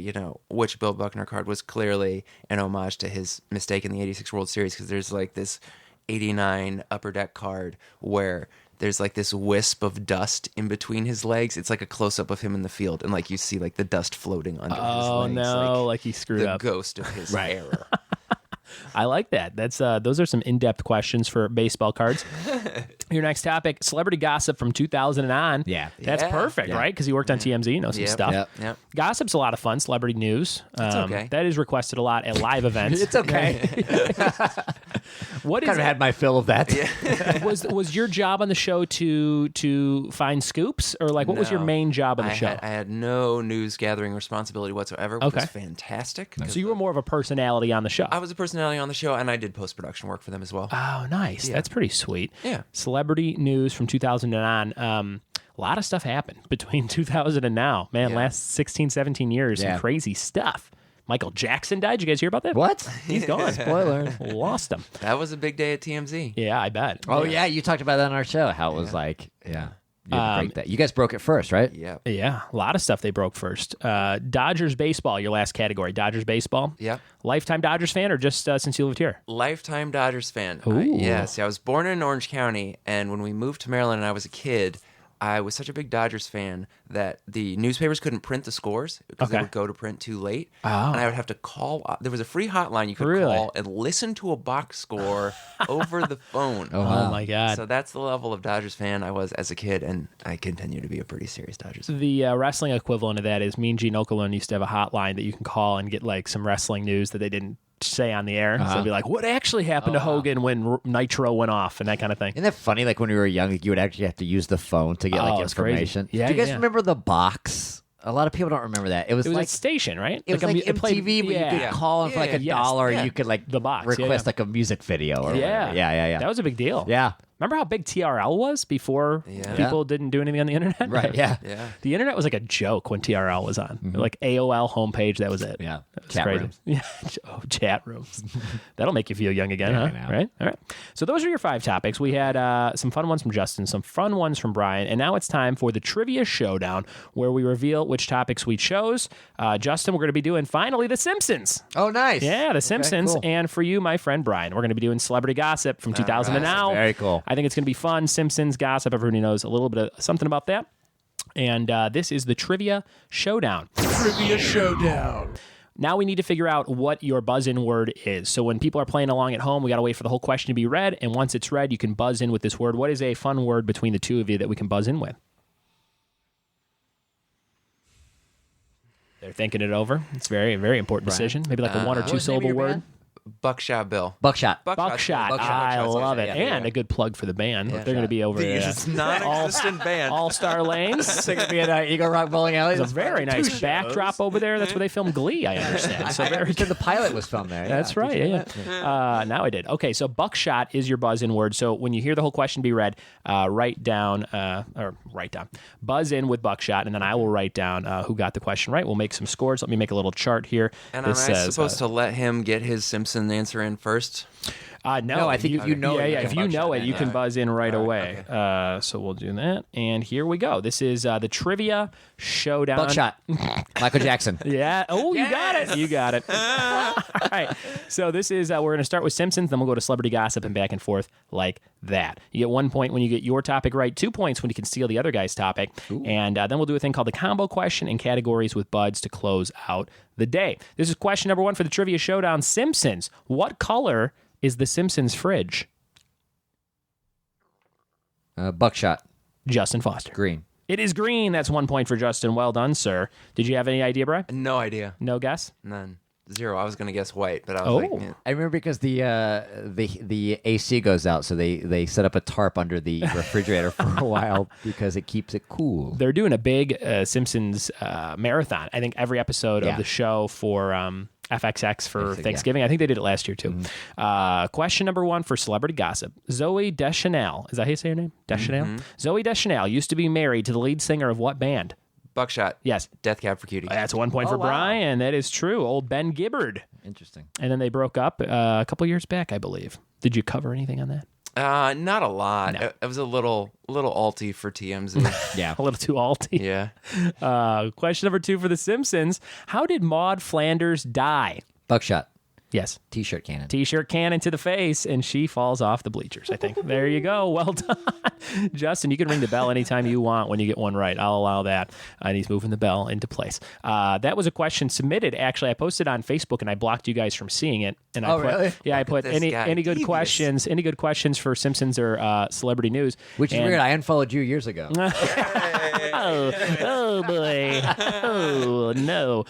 which Bill Buckner card was clearly an homage to his mistake in the '86 World Series, because there's like this '89 Upper Deck card where there's like this wisp of dust in between his legs. It's like a close-up of him in the field, and like you see like the dust floating under his legs. Oh no, like he screwed up. The ghost of his error. I like that. That's those are some in-depth questions for baseball cards. Your next topic: celebrity gossip from 2000 and on. Yeah, that's perfect, right? Because he worked on TMZ, knows some stuff. Yep. Gossip's a lot of fun. Celebrity news. It's okay. That is requested a lot at live events. It's okay. What is Kind of had my fill of that. was your job on the show to find scoops, or like what was your main job on the show? I had no news gathering responsibility whatsoever, which was fantastic. So you were more of a personality on the show. I was a personality on the show, and I did post-production work for them as well. Oh, nice. That's pretty sweet. Yeah. Celebrity news from 2000 and on. A lot of stuff happened between 2000 and now. Man, last 16, 17 years, some crazy stuff. Michael Jackson died. Did you guys hear about that? What? He's gone. Spoiler. Lost him. That was a big day at TMZ. Yeah, I bet. Oh, yeah. You talked about that on our show. How it was like, you had to break that. You guys broke it first, right? Yeah. Yeah, a lot of stuff they broke first. Dodgers baseball, your last category. Dodgers baseball. Yep. Lifetime Dodgers fan or just since you lived here? Lifetime Dodgers fan. Ooh. Yes. I was born in Orange County, and when we moved to Maryland and I was a kid, I was such a big Dodgers fan that the newspapers couldn't print the scores because they would go to print too late. Oh. And I would have to call. There was a free hotline you could call and listen to a box score over the phone. Oh, my God. So that's the level of Dodgers fan I was as a kid, and I continue to be a pretty serious Dodgers fan. The wrestling equivalent of that is me and Gene Okerlund used to have a hotline that you can call and get like some wrestling news that they didn't say on the air. So it'd be like, what actually happened to Hogan when Nitro went off and that kind of thing. Isn't that funny? Like when we were young, you would actually have to use the phone to get like it's crazy. information. Yeah, Do you guys yeah. remember the box? A lot of people don't remember that. It was It was like a station, right? it was like it played- MTV, but you could call in for like a dollar. yeah. You could like The box, request yeah. like a music video or Yeah. whatever. Yeah. That was a big deal. Yeah. Remember how big TRL was before people didn't do anything on the internet? Right, yeah. Yeah. The internet was like a joke when TRL was on. Like AOL homepage, that was it. Yeah. That's Chat crazy. rooms. Yeah. Oh, chat rooms. That'll make you feel young again, Yeah, huh? I know. Right? All right. So those are your 5 topics. We had some fun ones from Justin, some fun ones from Brian, and now it's time for the Trivia Showdown, where we reveal which topics we chose. Justin, we're going to be doing, finally, The Simpsons. Oh, nice. Yeah, The Simpsons. cool. And for you, my friend Brian, we're going to be doing Celebrity Gossip from 2000 and now. Very cool. I think it's going to be fun. Simpsons gossip. Everybody knows a little bit of something about that. And this is the Trivia Showdown. Trivia Showdown. Now we need to figure out what your buzz-in word is. So when people are playing along at home, we got to wait for the whole question to be read. And once it's read, you can buzz in with this word. What is a fun word between the two of you that we can buzz in with? They're thinking it over. It's a very, very important decision. Maybe like a 1 or 2 syllable word. Buckshot Bill. Buckshot. Buckshot. I love it. And a good plug for the band. They're going to be over It's non-existent band. All-Star Lanes. They're going to be at Eagle Rock Bowling Alley. It's a very nice backdrop over there. That's where they filmed Glee, I understand. So I understood the pilot was filmed there. That's right. Yeah. Now I did. Okay, so buckshot is your buzz-in word. So when you hear the whole question be read, write down, buzz in with buckshot, and then I will write down who got the question right. We'll make some scores. Let me make a little chart here. And am I supposed to let him get his Simpson answer in first? No, I think if you know it, Yeah, you if can you know buckshot it, you can buzz in right away. Okay. So we'll do that. And here we go. This is the Trivia Showdown. Buckshot. Michael Jackson. Yeah. Oh, you got it. You got it. All right. So this is, we're going to start with Simpsons, then we'll go to Celebrity Gossip and back and forth like that. You get 1 point when you get your topic right, 2 points when you can steal the other guy's topic. Ooh. And then we'll do a thing called the combo question and categories with buds to close out the day. This is question number 1 for the Trivia Showdown. Simpsons. What color is the Simpsons fridge? Buckshot. Justin Foster. Green. It is green. That's 1 point for Justin. Well done, sir. Did you have any idea, Brian? No idea. No guess? None. 0. I was going to guess white, but I was like, yeah. I remember because the AC goes out, so they set up a tarp under the refrigerator for a while because it keeps it cool. They're doing a big Simpsons marathon. I think every episode of the show for FXX for Thanksgiving. I think they did it last year too. Mm-hmm. Question number 1 for Celebrity Gossip. Zooey Deschanel. Is that how you say her name? Deschanel? Mm-hmm. Zooey Deschanel used to be married to the lead singer of what band? Buckshot. Yes. Death Cab for Cutie. That's 1 point for Brian. That is true. Old Ben Gibbard. Interesting. And then they broke up a couple years back, I believe. Did you cover anything on that? Not a lot. No. It was a little alty for TMZ. Yeah. A little too alty. Yeah. Question number 2 for The Simpsons. How did Maude Flanders die? Buckshot. Yes. T-shirt cannon. T-shirt cannon to the face, and she falls off the bleachers, I think. There you go. Well done. Justin, you can ring the bell anytime you want when you get one right. I'll allow that. And he's moving the bell into place. That was a question submitted. Actually, I posted on Facebook, and I blocked you guys from seeing it. And I put, really? Yeah, I put any good questions, any good questions for Simpsons or celebrity news. Which is weird. I unfollowed you years ago. Oh, boy. Oh, no.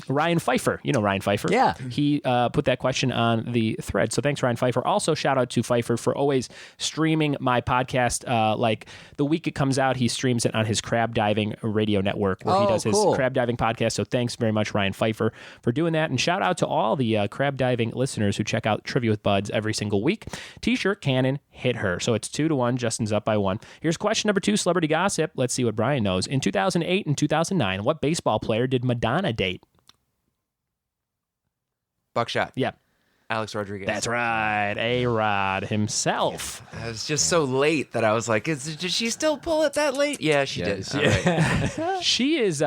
Ryan Pfeiffer. You know Ryan Pfeiffer. Yeah. He put that question on the thread. So thanks, Ryan Pfeiffer. Also, shout out to Pfeiffer for always streaming my podcast. Like the week it comes out, he streams it on his Crab Diving Radio Network where he does his Crab Diving podcast. So thanks very much, Ryan Pfeiffer, for doing that. And shout out to all the Crab Diving listeners who check out Trivia with Buds every single week. T-shirt cannon, hit her. So it's 2-1. Justin's up by 1. Here's question number 2, celebrity gossip. Let's see what Brian knows. In 2008 and 2009, what baseball player did Madonna date? Buckshot. Yeah. Alex Rodriguez. That's right. A-Rod himself. I was just so late that I was like, did she still pull it that late? Yeah, she did. All right. She is,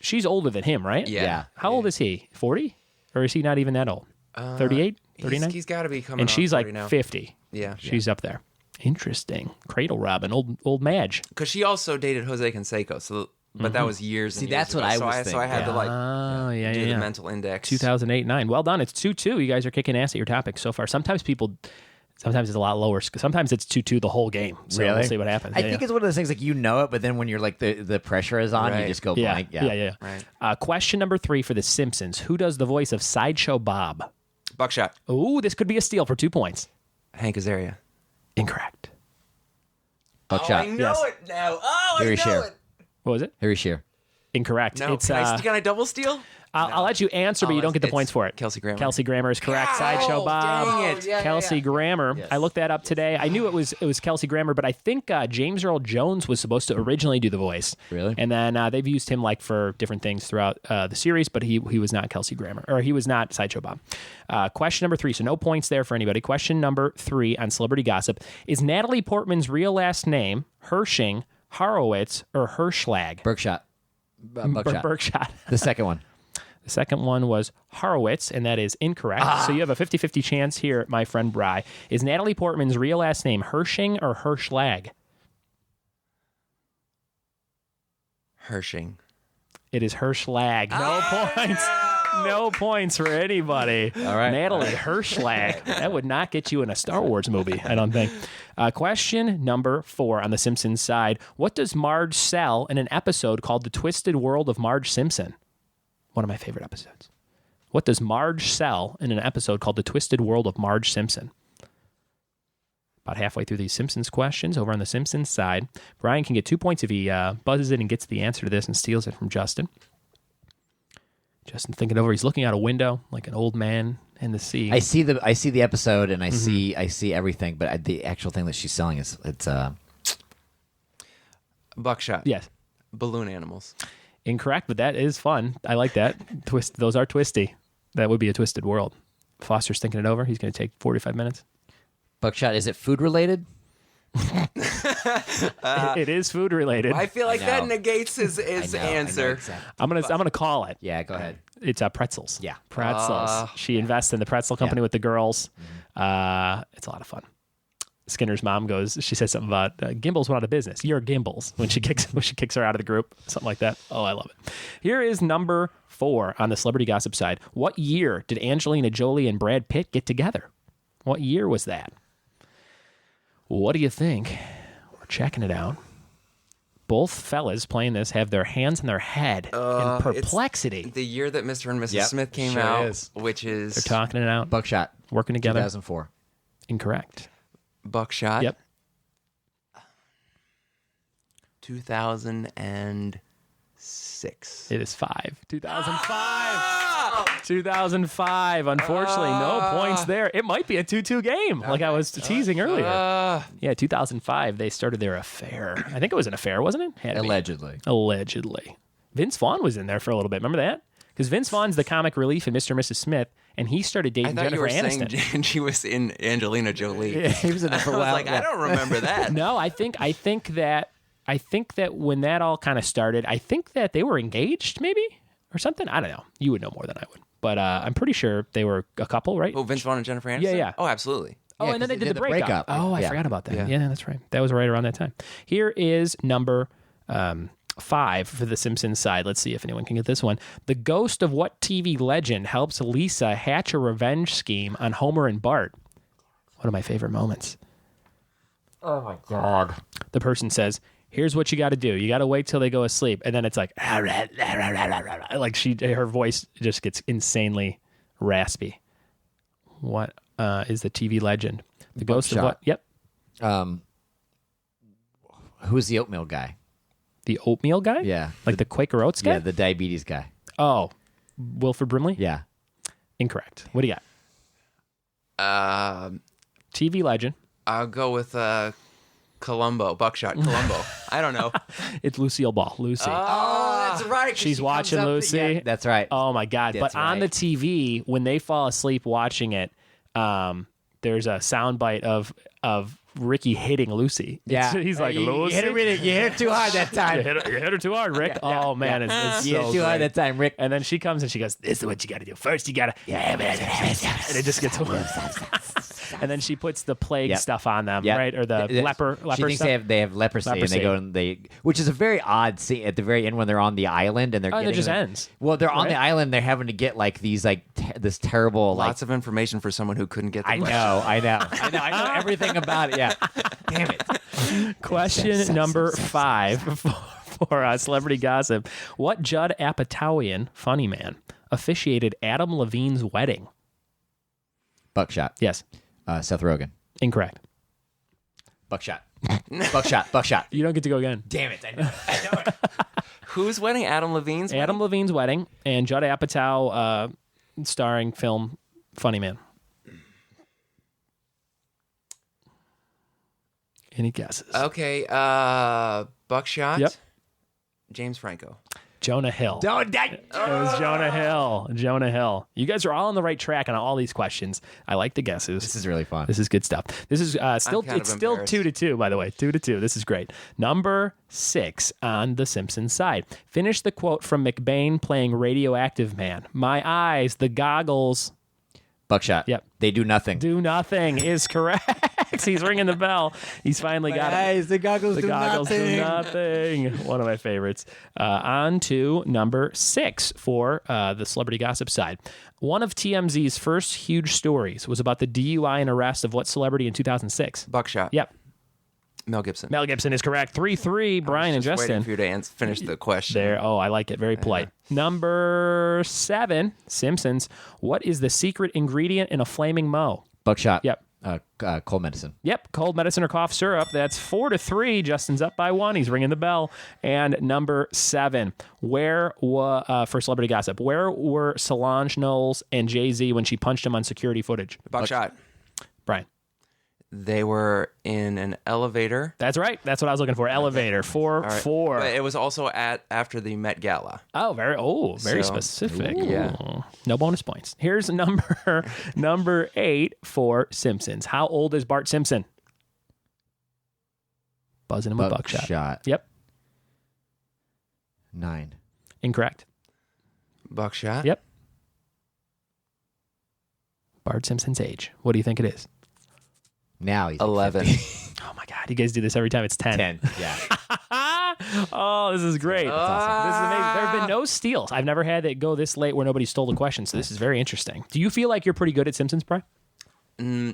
she's older than him, right? Yeah. How old is he? 40? Or is he not even that old? 38? 39? He's got to be coming And off she's 40 like now. 50. Yeah. She's up there. Interesting. Cradle Robin, old Madge. Because she also dated Jose Canseco, but that was years and See, years that's what ago. I was So I thinking. had to like Oh, yeah, do yeah, the yeah. mental index. 2008-9. Well done. It's 2-2. You guys are kicking ass at your topic so far. Sometimes it's a lot lower. Sometimes it's 2-2 the whole game. So Really? we'll see what happens. I think it's one of those things like you know it, but then when you're like the pressure is on, you Right. just go yeah. blank. Yeah. Right. Question number 3 for The Simpsons. Who does the voice of Sideshow Bob? Buckshot. Ooh, this could be a steal for 2 points. Hank Azaria. Incorrect. Buckshot. Yes. it now. Oh, Harry Shearer. What was it? Harry Shearer. Incorrect. No, It's can I double steal? I'll let you answer, but you don't get the it's points for it. Kelsey Grammer. Kelsey Grammer is correct. Sideshow Bob. dang it. Kelsey Grammer. I looked that up today. I knew it was Kelsey Grammer, but I think James Earl Jones was supposed to originally do the voice. Really? And then they've used him like for different things throughout the series, but he was not Kelsey Grammer, or he was not Sideshow Bob. Question number 3. So no points there for anybody. Question number 3 on celebrity gossip. Is Natalie Portman's real last name Hershing, Horowitz, or Hirschlag? Buckshot. Buckshot. Berkshot. The second one. The second one was Horowitz, and that is incorrect. So you have a 50-50 chance here, my friend Bry. Is Natalie Portman's real last name Hershing or Hirschlag? Hershing. It is Hirschlag. No points. No points for anybody. All right. Natalie Hirschlag. That would not get you in a Star Wars movie, I don't think. Question number 4 on the Simpsons side. What does Marge sell in an episode called The Twisted World of Marge Simpson? One of my favorite episodes. What does Marge sell in an episode called The Twisted World of Marge Simpson? About halfway through these Simpsons questions over on the Simpsons side. Brian can get 2 points if he buzzes in and gets the answer to this and steals it from Justin. Justin thinking over. He's looking out a window like an old man in the sea. I see the episode and I see everything, but the actual thing that she's selling is Buckshot. Yes. Balloon animals. Incorrect, but that is fun. I like that. Those are twisty. That would be a twisted world. Foster's thinking it over. He's going to take 45 minutes. Buckshot. Is it food related? It is food related. I feel like I that know. negates his I know answer. exactly. I'm gonna call it. Yeah, go ahead. It's pretzels. Yeah. Pretzels. She invests in the pretzel company with the girls. It's a lot of fun. Skinner's mom she says something about Gimbals went out of business. You're Gimbals when she kicks her out of the group, something like that. Oh, I love it. Here is number 4 on the celebrity gossip side. What year did Angelina Jolie and Brad Pitt get together? What year was that? What do you think? We're checking it out. Both fellas playing this have their hands on their head in perplexity. The year that Mr. and Mrs. Yep, Smith came sure out, is. which is They're talking it out, Buckshot. working together. 2004. Incorrect. Buckshot. Yep. 2006. It is 5. 2005. 2005. Unfortunately, no points there. It might be a 2-2 game, like I was teasing earlier. Yeah, 2005, they started their affair. I think it was an affair, wasn't it? Had to be. Allegedly. Vince Vaughn was in there for a little bit. Remember that? Because Vince Vaughn's the comic relief in Mr. and Mrs. Smith, and he started I dating thought you Jennifer were Aniston. saying she was in Angelina Jolie. He was in there for a I was while. like, I don't remember that. No, I think that when that all kind of started, I think that they were engaged, maybe, or something. I don't know. You would know more than I would, but I'm pretty sure they were a couple, right? Oh, Vince Vaughn and Jennifer Aniston? Yeah. Oh, absolutely. Oh, Yeah, and then 'cause they did the breakup. Oh, I Yeah. forgot about that. Yeah. Yeah, that's right. That was right around that time. Here is number 5 for the Simpsons side. Let's see if anyone can get this one. The ghost of what TV legend helps Lisa hatch a revenge scheme on Homer and Bart? One of my favorite moments. Oh my god. The person says, Here's what you got to do. You got to wait till they go asleep, and then it's like her voice just gets insanely raspy. What is the TV legend? The ghost of what? Yep. Who's the oatmeal guy? The oatmeal guy? Yeah. Like the Quaker Oats guy? Yeah, the diabetes guy. Oh, Wilford Brimley? Yeah. Incorrect. What do you got? TV legend. I'll go with Buckshot Columbo. I don't know. It's Lucille Ball. Lucy. Oh, that's right. She's watching Lucy. Yeah, that's right. Oh my God. That's but on the TV, when they fall asleep watching it, there's a soundbite of Ricky hitting Lucy. Yeah. He's like, you Lucy. hit her too hard that time. You hit her too hard, Rick. Oh man, it's You hit so her too hard great. that time, Rick. And then she comes and she goes, "This is what you got to do. First, you got to." And it just gets. And then she puts the plague stuff on them, right? Or the leper. She thinks stuff? they have leprosy, and they go and which is a very odd scene at the very end when they're on the island and they're getting. It just ends. Well, they're on the island. They're having to get like these this terrible Lots of information for someone who couldn't get the I know everything about it. Yeah. Damn it. Question number 5 for Celebrity Gossip. What Judd Apatowian, funny man, officiated Adam Levine's wedding? Buckshot. Yes. Seth Rogen. Incorrect. Buckshot. Buckshot. You don't get to go again. Damn it. I know it. Whose wedding? Adam Levine's wedding? Adam Levine's wedding and Judd Apatow starring film Funny Man. Any guesses? Okay. Buckshot. Yep. James Franco. Jonah Hill. Don't die. It was Jonah Hill. Jonah Hill. You guys are all on the right track on all these questions. I like the guesses. This is really fun. This is good stuff. This is still kind of embarrassed. 2-2, by the way. 2-2. This is great. Number 6 on the Simpsons side. Finish the quote from McBain playing Radioactive Man. My eyes, the goggles. Buckshot. Yep. They do nothing. Do nothing is correct. He's ringing the bell. He's finally got it. The goggles The goggles do nothing. One of my favorites. On to number 6 for the Celebrity Gossip side. One of TMZ's first huge stories was about the DUI and arrest of what celebrity in 2006? Buckshot. Yep. Mel Gibson. Mel Gibson is correct. 3-3, Brian and Just Justin. waiting for you to finish the question. There. Oh, I like it. Very polite. Number 7, Simpsons. What is the secret ingredient in a flaming Moe? Buckshot. Yep. Cold medicine. Yep, cold medicine or cough syrup. That's 4-3. Justin's up by 1. He's ringing the bell. And number 7, for Celebrity Gossip, where were Solange Knowles and Jay-Z when she punched him on security footage? Buckshot. Brian. They were in an elevator. That's right. That's what I was looking for. Elevator. 4-4. But it was also after the Met Gala. Oh, very So, specific. yeah. Ooh. No bonus points. Here's number 8 for Simpsons. How old is Bart Simpson? Buzzing him with Buckshot. Buckshot. Yep. 9. Incorrect. Buckshot. Yep. Bart Simpson's age. What do you think it is? Now he's 11. Oh my God. You guys do this every time. It's 10. 10. Yeah. Oh, this is great. That's awesome. This is amazing. There have been no steals. I've never had it go this late where nobody stole the question, so this is very interesting. Do you feel like you're pretty good at Simpsons, Brian?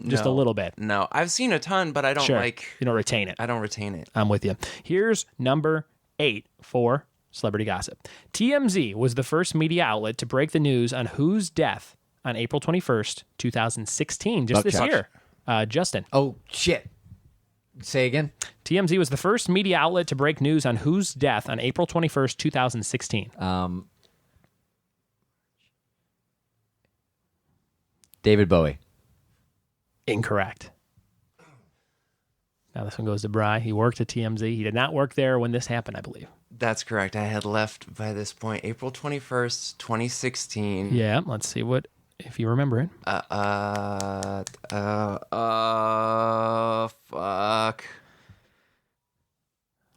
Just a little bit. No, I've seen a ton, but I don't You don't retain it. I don't retain it. I'm with you. Here's number 8 for Celebrity Gossip. TMZ was the first media outlet to break the news on whose death on April 21st, 2016, just this year. Justin. Oh, shit. Say again? TMZ was the first media outlet to break news on whose death on April 21st, 2016. David Bowie. Incorrect. Now this one goes to Bri. He worked at TMZ. He did not work there when this happened, I believe. That's correct. I had left by this point, April 21st, 2016. Yeah, let's see if you remember it. Fuck.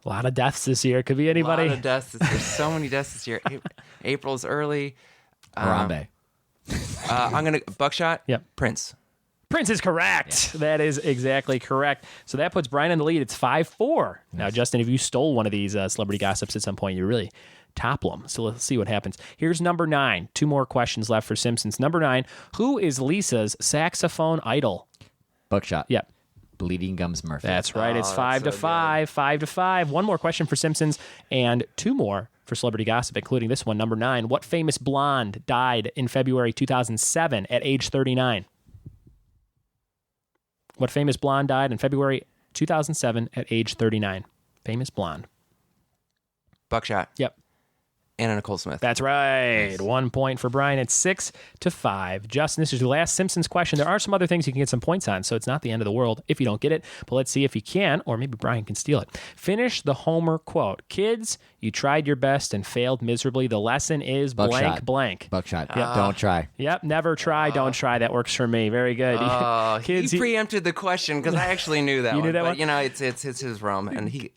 A lot of deaths this year. Could be anybody. A lot of deaths. There's so many deaths this year. April's early. Harambe. I'm going to... Buckshot? Yep. Prince. Prince is correct. Yeah. That is exactly correct. So that puts Brian in the lead. It's 5-4. Nice. Now, Justin, if you stole one of these Celebrity Gossips at some point, you really topple them. So let's see what happens. Here's number 9. 2 more questions left for Simpsons. Number 9, who is Lisa's saxophone idol? Buckshot. Yep. Bleeding Gums Murphy. That's right. It's 5 to so 5. 5 to 5. One more question for Simpsons and two more for Celebrity Gossip, including this one, number 9. What famous blonde died in February 2007 at age 39? What famous blonde died in February 2007 at age 39? Famous blonde. Buckshot. Yep. Anna Nicole Smith. That's right. Nice. 1 point for Brian. It's 6 to 5. Justin, this is your last Simpsons question. There are some other things you can get some points on, so it's not the end of the world if you don't get it. But let's see if you can, or maybe Brian can steal it. Finish the Homer quote. Kids, you tried your best and failed miserably. The lesson is Buckshot. blank. Buckshot. Don't try. Yep. Never try. Don't try. That works for me. Very good. Kids, he preempted the question because I actually knew that you one. Knew that but, one? You know, it's his realm, and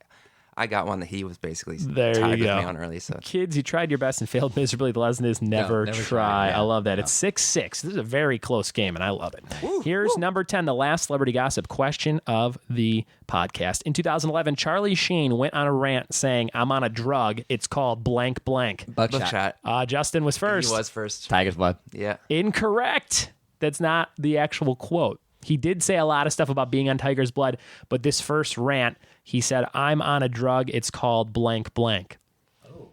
I got one that he was basically there tied you with go. me on early. So. Kids, you tried your best and failed miserably. The lesson is never try. Yeah. I love that. It's 6-6. This is a very close game, and I love it. Here's number 10, the last Celebrity Gossip question of the podcast. In 2011, Charlie Sheen went on a rant saying, I'm on a drug. It's called blank blank. Buckshot. Justin was first. He was first. Tiger's Blood. Yeah. Incorrect. That's not the actual quote. He did say a lot of stuff about being on Tiger's Blood, but this first rant, he said, I'm on a drug. It's called blank blank. Oh.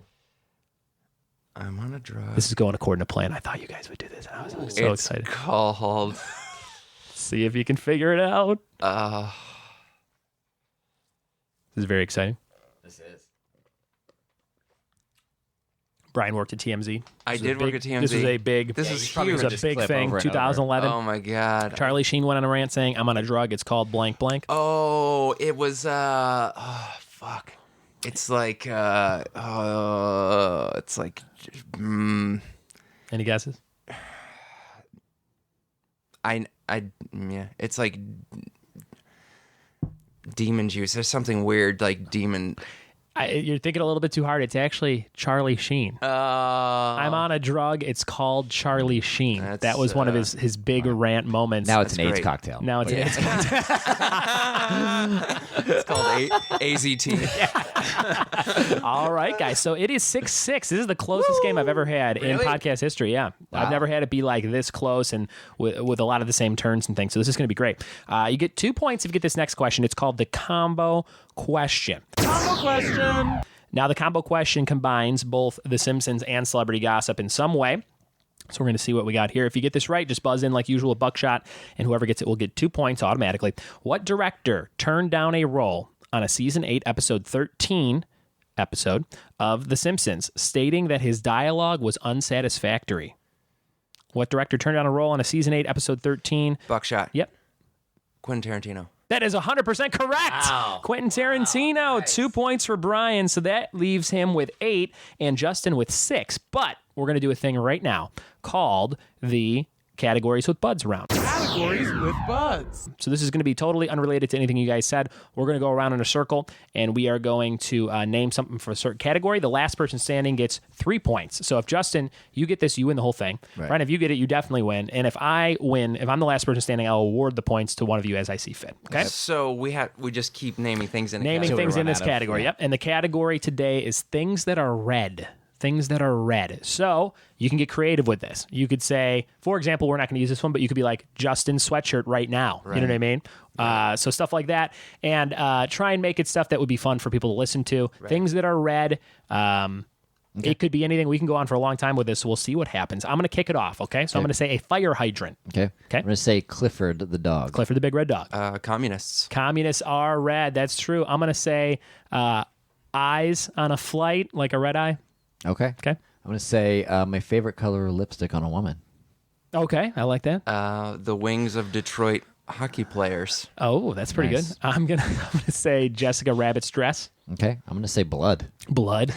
I'm on a drug. This is going according to plan. I thought you guys would do this. I was so excited. It's called... See if you can figure it out. This is very exciting. This is. Brian worked at TMZ. I did work at TMZ. This was a big... This is huge. It was a big thing. 2011. Oh, my God. Charlie Sheen went on a rant saying, I'm on a drug. It's called blank blank. Oh, it was... fuck. It's like... it's like... Any guesses? Yeah. It's like... demon juice. There's something weird, like demon... You're thinking a little bit too hard. It's actually Charlie Sheen. I'm on a drug. It's called Charlie Sheen. That was one of his big rant moments. Now it's an AIDS cocktail. Now it's an AIDS cocktail. It's called AZT. All right, guys. So it is 6-6. This is the closest game I've ever had in podcast history. Yeah. Wow. I've never had it be like this close and with a lot of the same turns and things. So this is going to be great. You get 2 points if you get this next question. It's called the combo question. Combo question. Now, the combo question combines both The Simpsons and Celebrity Gossip in some way. So we're going to see what we got here. If you get this right, just buzz in like usual, Buckshot, and whoever gets it will get 2 points automatically. What director turned down a role on a Season 8, Episode 13 episode of The Simpsons, stating that his dialogue was unsatisfactory? What director turned down a role on a Season 8, Episode 13? Buckshot. Yep. Quentin Tarantino. That is 100% correct. Wow. Quentin Tarantino, wow, nice. 2 points for Brian. So that leaves him with 8 and Justin with 6. But we're going to do a thing right now called the Categories with Buds round. Categories with Buds. So this is going to be totally unrelated to anything you guys said. We're going to go around in a circle, and we are going to name something for a certain category. The last person standing gets 3 points. So if Justin, you get this, you win the whole thing. Right. Brian, if you get it, you definitely win. And if I win, if I'm the last person standing, I'll award the points to one of you as I see fit. Okay? So we just keep naming things in a Naming category. things in this run out of- category. yeah. Yep. And the category today is things that are red. Things that are red. So you can get creative with this. You could say, for example, we're not going to use this one, but you could be like Justin's sweatshirt right now. Right. You know what I mean? So stuff like that. And try and make it stuff that would be fun for people to listen to. Right. Things that are red. It could be anything. We can go on for a long time with this. So we'll see what happens. I'm going to kick it off, okay? So I'm going to say a fire hydrant. Okay. I'm going to say Clifford the dog. Clifford the big red dog. Communists. Communists are red. That's true. I'm going to say eyes on a flight, like a red eye. Okay. Okay. I'm going to say my favorite color of lipstick on a woman. Okay. I like that. The wings of Detroit hockey players. Oh, that's pretty Nice. good. I'm gonna say Jessica Rabbit's dress. Okay. I'm going to say blood. Blood.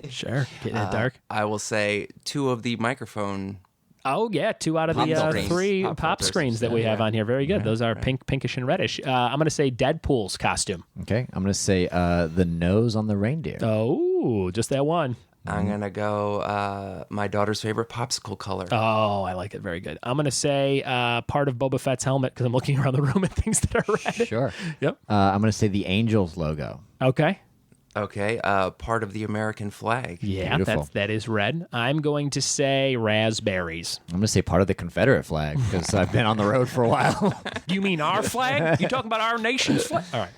Sure. Getting it dark. I will say 2 of the microphone. Oh, yeah. 2 out of Pop the screens. 3 Pop pop filters. screens that we have Yeah. on here. Very good. Those are pinkish and reddish. I'm going to say Deadpool's costume. Okay. I'm going to say the nose on the reindeer. Oh, just that one. I'm going to go my daughter's favorite popsicle color. Oh, I like it. Very good. I'm going to say part of Boba Fett's helmet because I'm looking around the room at things that are red. Sure. Yep. I'm going to say the Angels logo. Okay. Okay, part of the American flag. Yeah, Beautiful. that is red. I'm going to say raspberries. I'm going to say part of the Confederate flag because I've been on the road for a while. You mean our flag? You talking about our nation's flag? All right.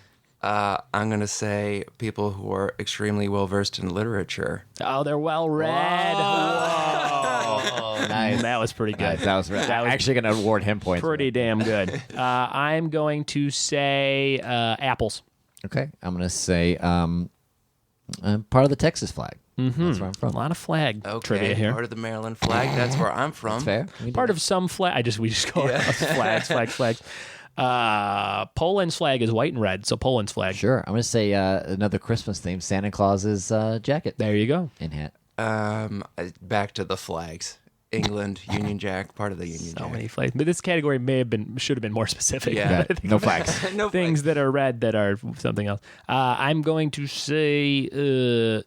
I'm going to say people who are extremely well-versed in literature. Oh, they're well read. Oh, nice. That was pretty good. That was right. I'm actually going to award him points. Pretty damn good. I'm going to say apples. Okay. I'm going to say part of the Texas flag. Mm-hmm. That's where I'm A from. lot of flag Okay, trivia here. part of the Maryland flag. That's where I'm from. Fair. We do Part that. of some flag. We just go flags. Poland's flag is white and red, so Poland's flag. Sure. I'm going to say another Christmas theme, Santa Claus's jacket There you go. and hat. Back to the flags. England, Union Jack, part of the Union So Jack. many flags. But this category should have been more specific. Yeah. I think No flags. No things that are red that are something else. I'm going to say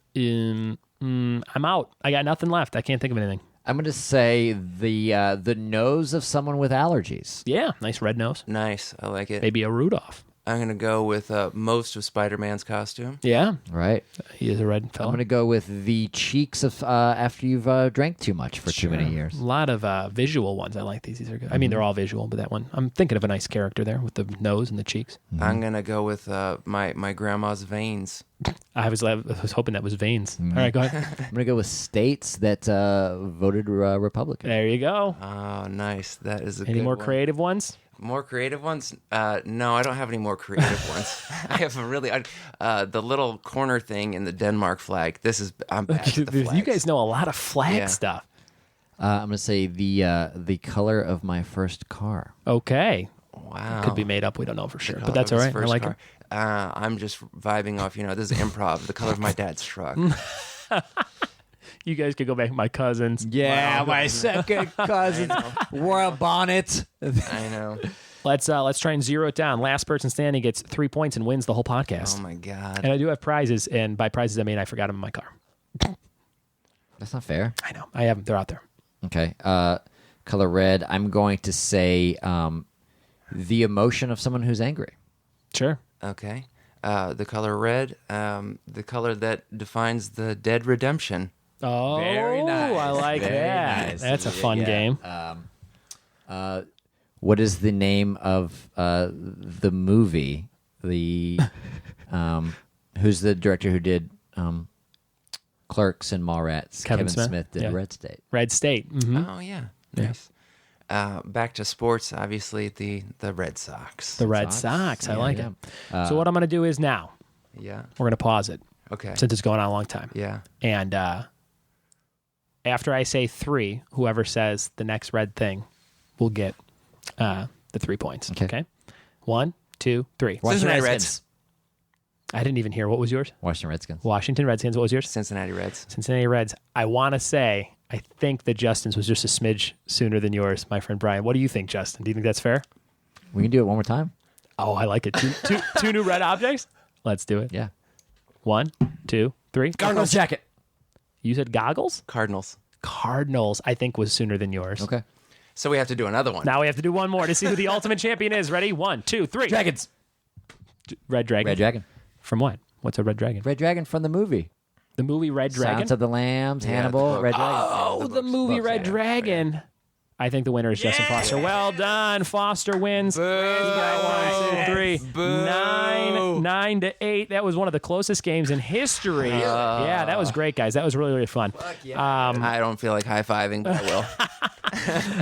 I'm out. I got nothing left. I can't think of anything. I'm going to say the nose of someone with allergies. Yeah, nice red nose. Nice. I like it. Maybe a Rudolph. I'm going to go with most of Spider-Man's costume. Yeah, Right. he is a red I'm fellow. going to go with the cheeks of after you've drank too much for too many years. A lot of visual ones. I like these. These are good. I mean, they're all visual, but that one, I'm thinking of a nice character there with the nose and the cheeks. I'm going to go with my grandma's veins. I was hoping that was veins. All right, go ahead. I'm going to go with states that voted Republican. There you go. Oh, nice. That is a Any good more one. creative ones? More creative ones? No, I don't have any more creative ones. I have the little corner thing in the Denmark flag. I'm bad at the You flags. guys know a lot of flag Yeah. stuff. I'm going to say the color of my first car. Okay. Wow. Could be made up. We don't know for sure, Color but that's of all his right. I first like car. it. I'm just vibing off, this is improv. The color of my dad's truck. You guys could go back to my cousins. Yeah, my second cousin wore a bonnet. I know. Let's try and zero it down. Last person standing gets 3 points and wins the whole podcast. Oh my God. And I do have prizes, and by prizes I mean I forgot them in my car. That's not fair. I know. I have them. They're out there. Okay. Color red. I'm going to say the emotion of someone who's angry. Sure. Okay. The color red, the color that defines the dead redemption. Oh, Very nice. I like Very that. nice. That's a fun Yeah. game. What is the name of the movie? The who's the director who did Clerks and Mallrats? Kevin Smith? did Yeah. Red State. Red State. Mm-hmm. Oh yeah, nice. Back to sports, obviously the Red Sox. The Red Sox. I Yeah, like yeah. it. So what I'm going to do is now Yeah. we're going to pause it Okay. since it's going on a long time. Yeah. And after I say 3, whoever says the next red thing will get the 3 points. Okay. 1, 2, 3. Cincinnati Reds. I didn't even hear. What was yours? Washington Redskins. Washington Redskins. What was yours? Cincinnati Reds. Cincinnati Reds. I want to say, I think that Justin's was just a smidge sooner than yours, my friend Brian. What do you think, Justin? Do you think that's fair? We can do it one more time. Oh, I like it. Two new red objects? Let's do it. Yeah. 1, 2, 3. Cardinals jacket. You said goggles? Cardinals. Cardinals, I think, was sooner than yours. Okay. So we have to do another one. Now we have to do one more to see who the ultimate champion is. Ready? 1, 2, 3. Dragons. Red Dragon. Red Dragon. From what? What's a Red Dragon? Red Dragon from the movie. The movie Red Dragon? Silence of the Lambs, Yeah, Hannibal, the book. Red Dragon. Oh, the movie Red Dragon. I think the winner is Justin Foster. Well done. Foster wins. He got 1, 2, 3. Boo. 9 to 8. That was one of the closest games in history. Yeah, that was great, guys. That was really, really fun. I don't feel like high-fiving, but I will.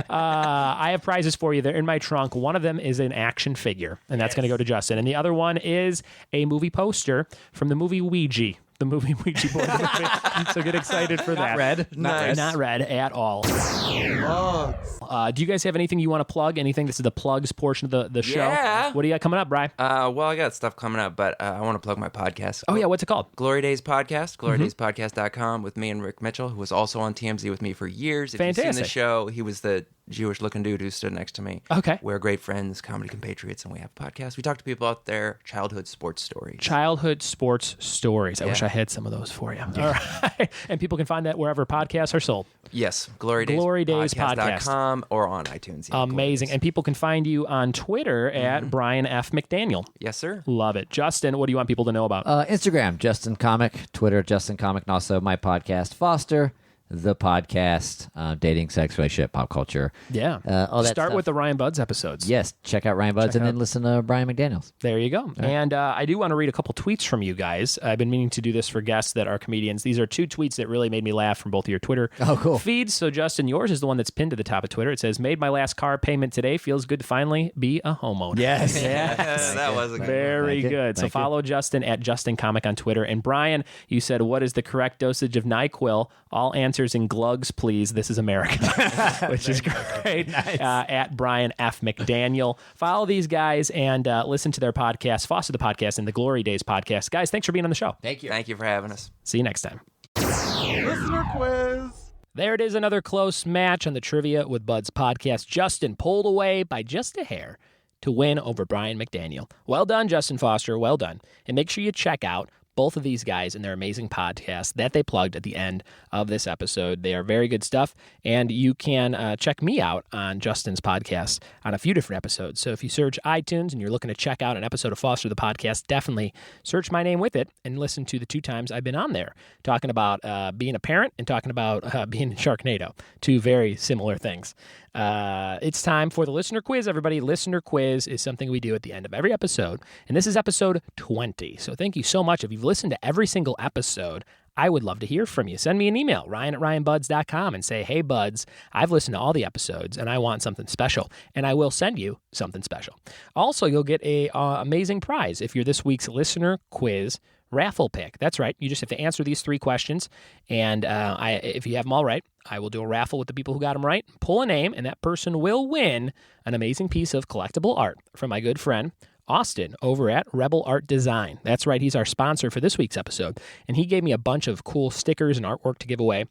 I have prizes for you. They're in my trunk. One of them is an action figure, and that's going to go to Justin. And the other one is a movie poster from the movie Ouija. The movie Ouija board. So get excited for that. red. Nice. Not red at all. Do you guys have anything you want to plug? Anything? This is the plugs portion of the show. Yeah. What do you got coming up, Bri? Well, I got stuff coming up, but I want to plug my podcast. Oh, yeah. What's it called? Glory Days Podcast, glorydayspodcast.com with me and Rick Mitchell, who was also on TMZ with me for years. If you've seen the Fantastic. show, he was the Jewish-looking dude who stood next to me. Okay. We're great friends, comedy compatriots, and we have a podcast. We talk to people about their childhood sports stories. Childhood sports stories. I wish I had some of those for you. All right. And people can find that wherever podcasts are sold. Yes, glorydayspodcast.com or on iTunes. Yeah, Amazing. And people can find you on Twitter at Brian F. McDaniel. Yes, sir. Love it. Justin, what do you want people to know about? Instagram, Justin Comic, Twitter, Justin Comic, and also my podcast, Foster, the podcast, dating, sex, relationship, pop culture. Yeah. All that Start stuff. with the Ryan Buds episodes. Yes, check out Ryan Buds and then listen to Brian McDaniels. There you go. And I do want to read a couple tweets from you guys. I've been meaning to do this for guests that are comedians. These are 2 tweets that really made me laugh from both of your Twitter feeds. So, Justin, yours is the one that's pinned to the top of Twitter. It says, made my last car payment today. Feels good to finally be a homeowner. Yes. That was a good Very good. So follow Justin at Justin Comic on Twitter. And Brian, you said, what is the correct dosage of NyQuil? All answers in glugs, please. This is America, which is great. Nice. At Brian F. McDaniel. Follow these guys and listen to their podcast, Foster the Podcast and the Glory Days podcast. Guys, thanks for being on the show. Thank you. Thank you for having us. See you next time. Listener quiz. There it is, another close match on the Trivia with Buds podcast. Justin pulled away by just a hair to win over Brian McDaniel. Well done, Justin Foster. Well done. And make sure you check out both of these guys and their amazing podcast that they plugged at the end of this episode. They are very good stuff, and you can check me out on Justin's podcast on a few different episodes. So if you search iTunes and you're looking to check out an episode of Foster the Podcast, definitely search my name with it and listen to the 2 times I've been on there, talking about being a parent and talking about being in Sharknado. 2 very similar things. It's time for the listener quiz, everybody. Listener quiz is something we do at the end of every episode, and this is episode 20. So thank you so much. If you've listened to every single episode, I would love to hear from you. Send me an email, ryan@ryanbuds.com, and say, hey, Buds, I've listened to all the episodes, and I want something special, and I will send you something special. Also, you'll get a amazing prize if you're this week's listener quiz raffle pick. That's right. You just have to answer these 3 questions, and if you have them all right, I will do a raffle with the people who got them right, pull a name, and that person will win an amazing piece of collectible art from my good friend Austin over at Rebel Art Design. That's right. He's our sponsor for this week's episode, and he gave me a bunch of cool stickers and artwork to give away.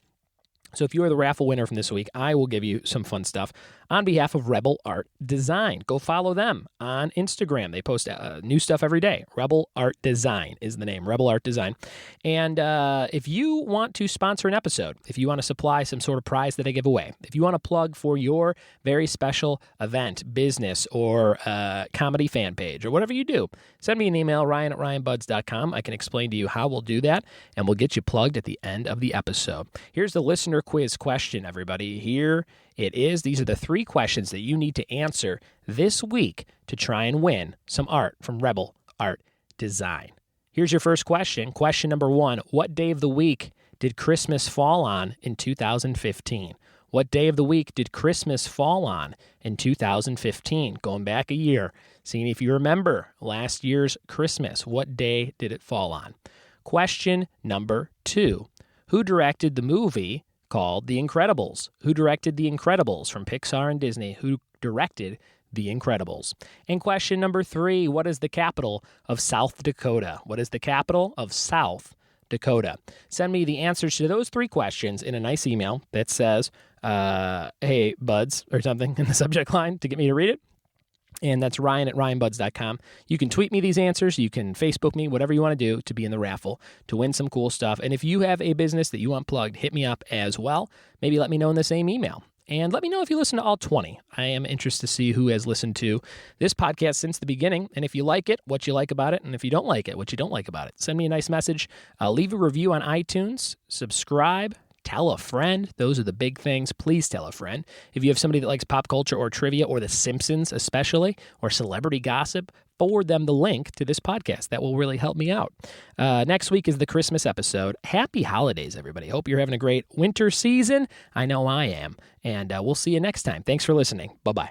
So if you are the raffle winner from this week, I will give you some fun stuff on behalf of Rebel Art Design. Go follow them on Instagram. They post new stuff every day. Rebel Art Design is the name, Rebel Art Design. And if you want to sponsor an episode, if you want to supply some sort of prize that I give away, if you want to plug for your very special event, business, or comedy fan page, or whatever you do, send me an email, ryan@ryanbuds.com. I can explain to you how we'll do that, and we'll get you plugged at the end of the episode. Here's the listener quiz question, everybody. Here it is. These are the 3 questions that you need to answer this week to try and win some art from Rebel Art Design. Here's your first question. Question number 1. What day of the week did Christmas fall on in 2015? What day of the week did Christmas fall on in 2015? Going back a year, seeing if you remember last year's Christmas. What day did it fall on? Question number 2. Who directed the movie called The Incredibles? Who directed The Incredibles from Pixar and Disney? Who directed The Incredibles? And question number 3, what is the capital of South Dakota? What is the capital of South Dakota? Send me the answers to those 3 questions in a nice email that says, hey, Buds, or something in the subject line to get me to read it. And that's ryan@ryanbuds.com. You can tweet me these answers. You can Facebook me, whatever you want to do to be in the raffle, to win some cool stuff. And if you have a business that you want plugged, hit me up as well. Maybe let me know in the same email. And let me know if you listen to all 20. I am interested to see who has listened to this podcast since the beginning. And if you like it, what you like about it. And if you don't like it, what you don't like about it. Send me a nice message. Leave a review on iTunes. Subscribe. Tell a friend. Those are the big things. Please tell a friend. If you have somebody that likes pop culture or trivia or The Simpsons especially, or celebrity gossip, forward them the link to this podcast. That will really help me out. Next week is the Christmas episode. Happy holidays, everybody. Hope you're having a great winter season. I know I am. And we'll see you next time. Thanks for listening. Bye-bye.